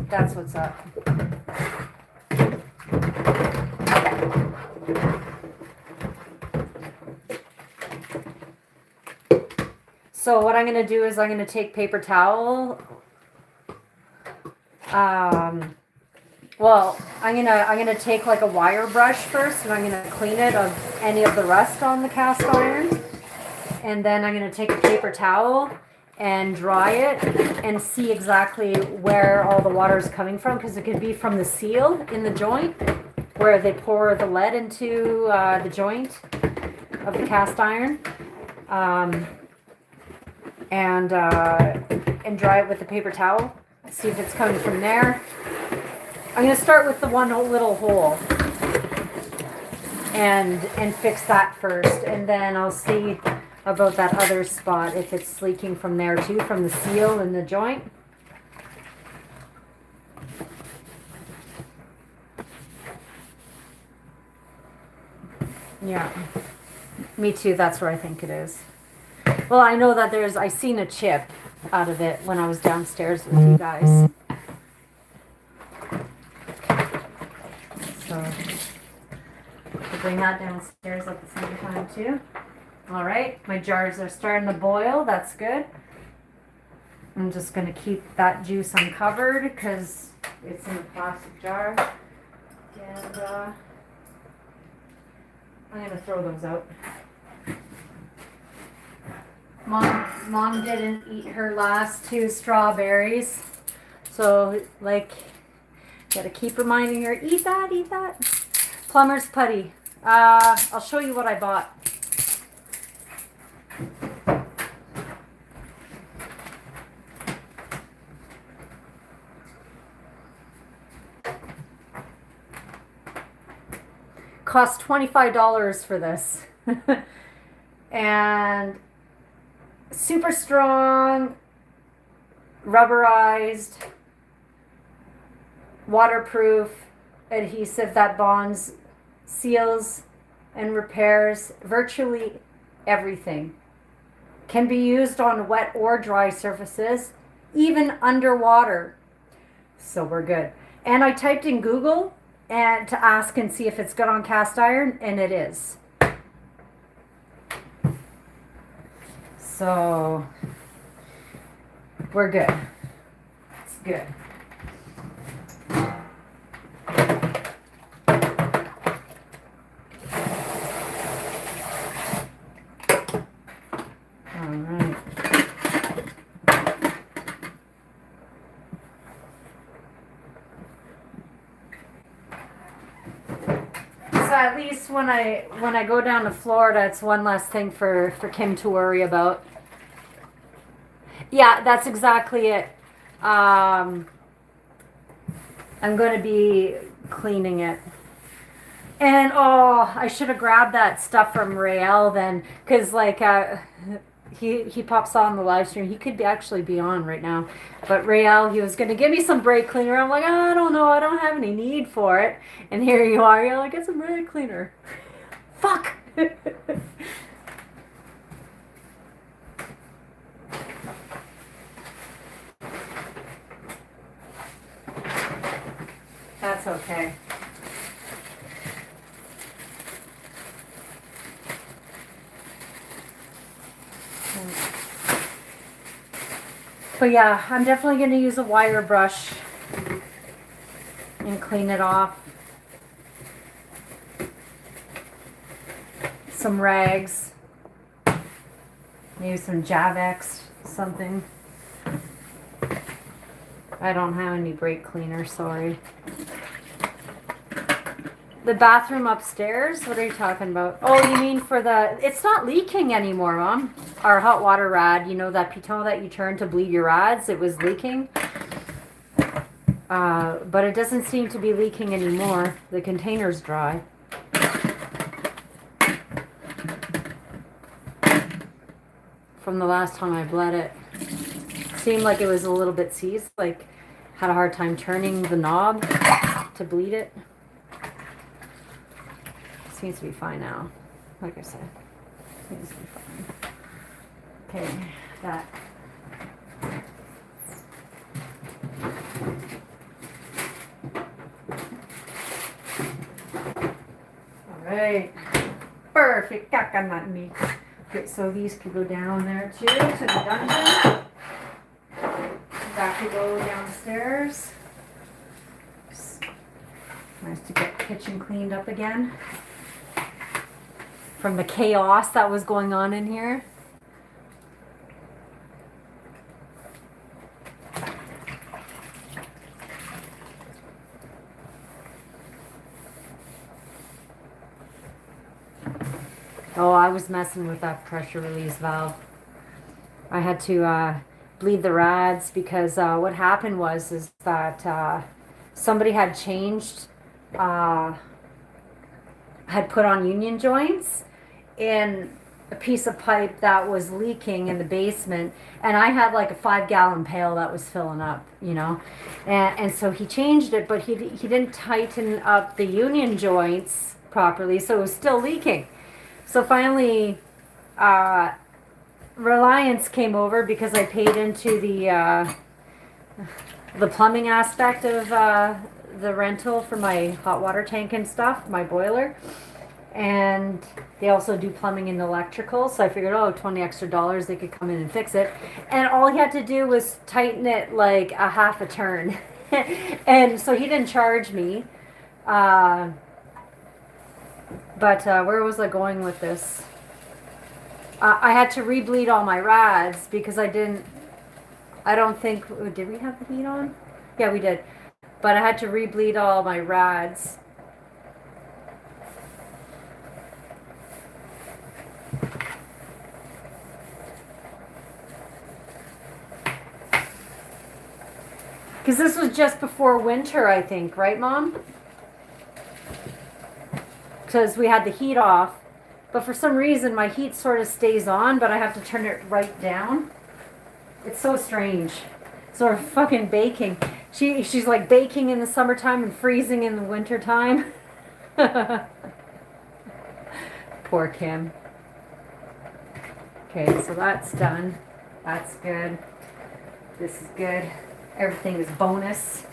that's what's up. So what I'm going to do is I'm going to take paper towel. Well, I'm gonna take like a wire brush first, and I'm gonna clean it of any of the rust on the cast iron, and then I'm gonna take a paper towel and dry it and see exactly where all the water is coming from, because it could be from the seal in the joint where they pour the lead into the joint of the cast iron, and dry it with the paper towel. See if it's coming from there. I'm going to start with the one little hole and fix that first, and then I'll see about that other spot if it's leaking from there too, from the seal in the joint. Yeah, me too. That's where I think it is. Well, I know that I seen a chip out of it when I was downstairs with you guys. So we'll bring that downstairs at the same time too. All right, my jars are starting to boil. That's good. I'm just going to keep that juice uncovered because it's in a plastic jar. And I'm going to throw those out. Mom didn't eat her last 2 strawberries. So, like, gotta keep reminding her, eat that, eat that. Plumber's putty. I'll show you what I bought. Cost $25 for this. And super strong, rubberized, waterproof adhesive that bonds, seals, and repairs virtually everything. Can be used on wet or dry surfaces, even underwater. So we're good. And I typed in Google and to ask and see if it's good on cast iron, and it is. So we're good. It's good. All right. So at least when I go down to Florida, it's one less thing for Kim to worry about. Yeah, that's exactly it. I'm going to be cleaning it. And oh, I should have grabbed that stuff from Rael then, because like he pops on the live stream. He could actually be on right now. But Rael, he was going to give me some brake cleaner. I'm like, oh, I don't know. I don't have any need for it. And here you are. You're like, get some brake cleaner. Fuck. That's okay. But yeah, I'm definitely going to use a wire brush and clean it off. Some rags. Maybe some Javex, something. I don't have any brake cleaner, sorry. The bathroom upstairs? What are you talking about? Oh, you mean for the... It's not leaking anymore, Mom. Our hot water rad, you know that piton that you turn to bleed your rads? It was leaking. But it doesn't seem to be leaking anymore. The container's dry. From the last time I bled it. Seemed like it was a little bit seized, like had a hard time turning the knob to bleed it. seems to be fine now. Like I said, seems to be fine. Okay, that. All right, perfect coconut meat. Okay, so these could go down there too, to the dungeon. That could go downstairs. Nice to get the kitchen cleaned up again from the chaos that was going on in here. Oh, I was messing with that pressure release valve. I had to bleed the rads because what happened was is that somebody had changed, had put on union joints in a piece of pipe that was leaking in the basement, and I had like a 5-gallon pail that was filling up, you know, and so he changed it, but he didn't tighten up the union joints properly, so it was still leaking. So finally, Reliance came over because I paid into the plumbing aspect of the rental for my hot water tank and stuff, my boiler. And they also do plumbing and electrical, so I figured, oh, $20 extra, they could come in and fix it. And all he had to do was tighten it like a half a turn. And so he didn't charge me. But where was I going with this? I had to rebleed all my rads because I don't think, did we have the heat on? Yeah, we did. But I had to rebleed all my rads. Because this was just before winter, I think, right, Mom? Because we had the heat off. But for some reason, my heat sort of stays on, but I have to turn it right down. It's so strange. Sort of fucking baking. She's like baking in the summertime and freezing in the wintertime. Poor Kim. Okay, so that's done. That's good. This is good. Everything is bonus.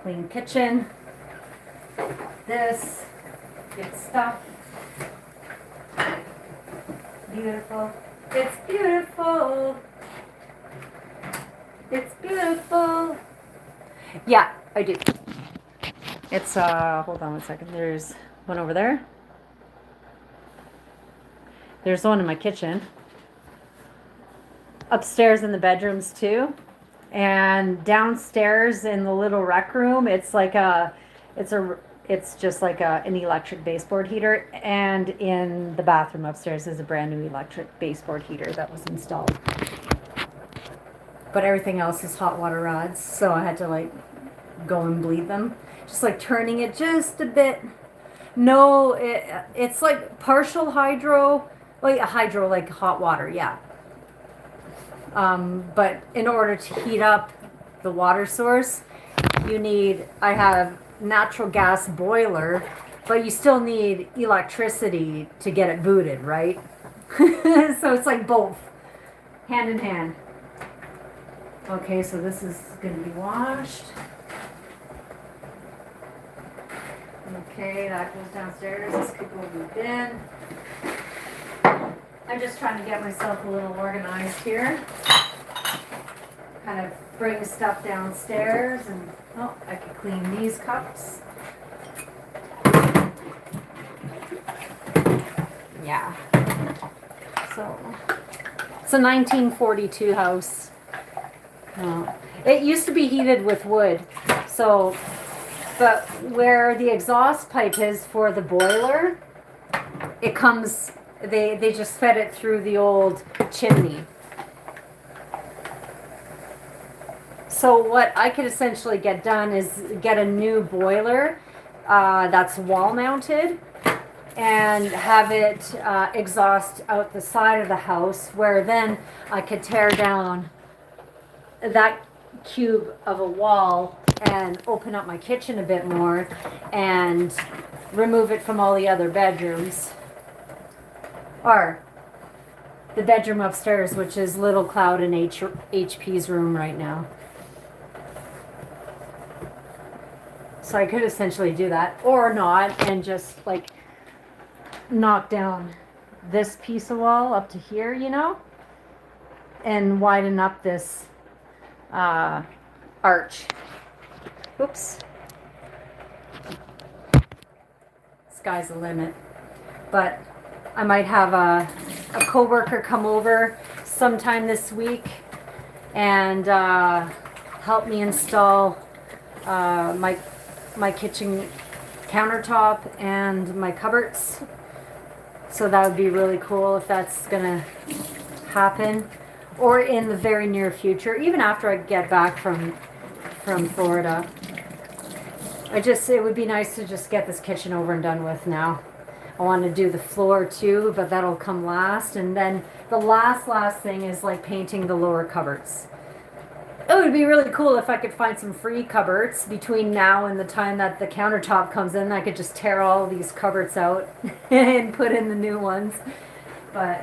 Clean kitchen. This. Good stuff. Beautiful. It's beautiful. It's beautiful. Yeah, I do. It's, hold on one second. There's one over there. There's one in my kitchen. Upstairs in the bedrooms too. And downstairs in the little rec room, it's like it's just like an electric baseboard heater. And in the bathroom upstairs is a brand new electric baseboard heater that was installed. But everything else is hot water rods, so I had to like go and bleed them. Just like turning it just a bit. No, it's like partial hydro, like hot water, yeah. But in order to heat up the water source, I have natural gas boiler, but you still need electricity to get it booted, right? So it's like both, hand in hand. Okay, so this is going to be washed. Okay, that goes downstairs. This could go in the bin. I'm just trying to get myself a little organized here. Kind of bring stuff downstairs, and oh, I could clean these cups. Yeah. So it's a 1942 house. It used to be heated with wood, so, but where the exhaust pipe is for the boiler, it comes, they just fed it through the old chimney. So what I could essentially get done is get a new boiler that's wall mounted and have it exhaust out the side of the house, where then I could tear down that cube of a wall and open up my kitchen a bit more and remove it from all the other bedrooms. Or the bedroom upstairs, which is Little Cloud and HP's room right now. So I could essentially do that, or not, and just like knock down this piece of wall up to here, you know, and widen up this arch. Oops. Sky's the limit. But I might have a coworker come over sometime this week and help me install my kitchen countertop and my cupboards. So that would be really cool if that's gonna happen, or in the very near future, even after I get back from Florida. It would be nice to just get this kitchen over and done with now. I want to do the floor too, but that'll come last. And then the last thing is like painting the lower cupboards. It would be really cool if I could find some free cupboards between now and the time that the countertop comes in. I could just tear all these cupboards out and put in the new ones. But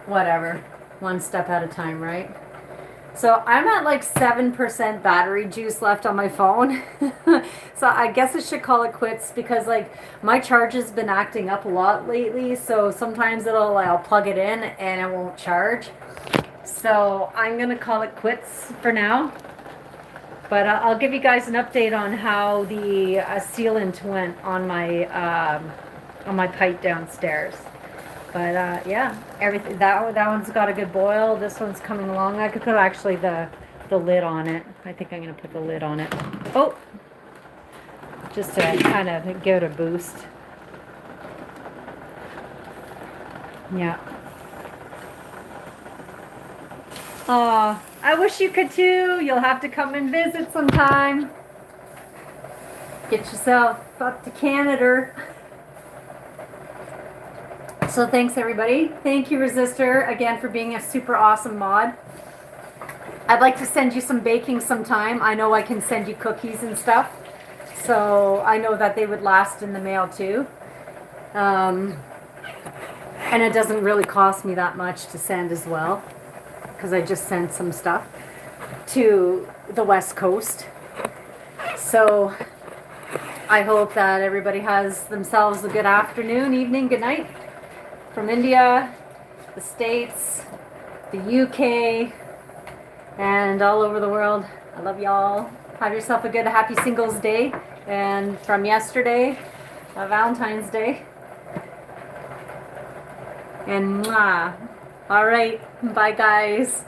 whatever, one step at a time, right? So I'm at like 7% battery juice left on my phone. So I guess I should call it quits, because like my charge has been acting up a lot lately. So sometimes I'll plug it in and it won't charge. So I'm going to call it quits for now. But I'll give you guys an update on how the sealant went on my pipe downstairs. But yeah, everything that one's got a good boil. This one's coming along. I could put actually the lid on it. I think I'm gonna put the lid on it. Oh, just to kind of give it a boost. Yeah. Oh, I wish you could too. You'll have to come and visit sometime. Get yourself up to Canada. So thanks everybody. Thank you, Resistor, again for being a super awesome mod. I'd like to send you some baking sometime. I know I can send you cookies and stuff. So I know that they would last in the mail too. And it doesn't really cost me that much to send as well, because I just sent some stuff to the West Coast. So I hope that everybody has themselves a good afternoon, evening, good night. From India, the States, the UK, and all over the world. I love y'all. Have yourself a good, happy Singles Day. And from yesterday, Valentine's Day. And mwah. All right. Bye, guys.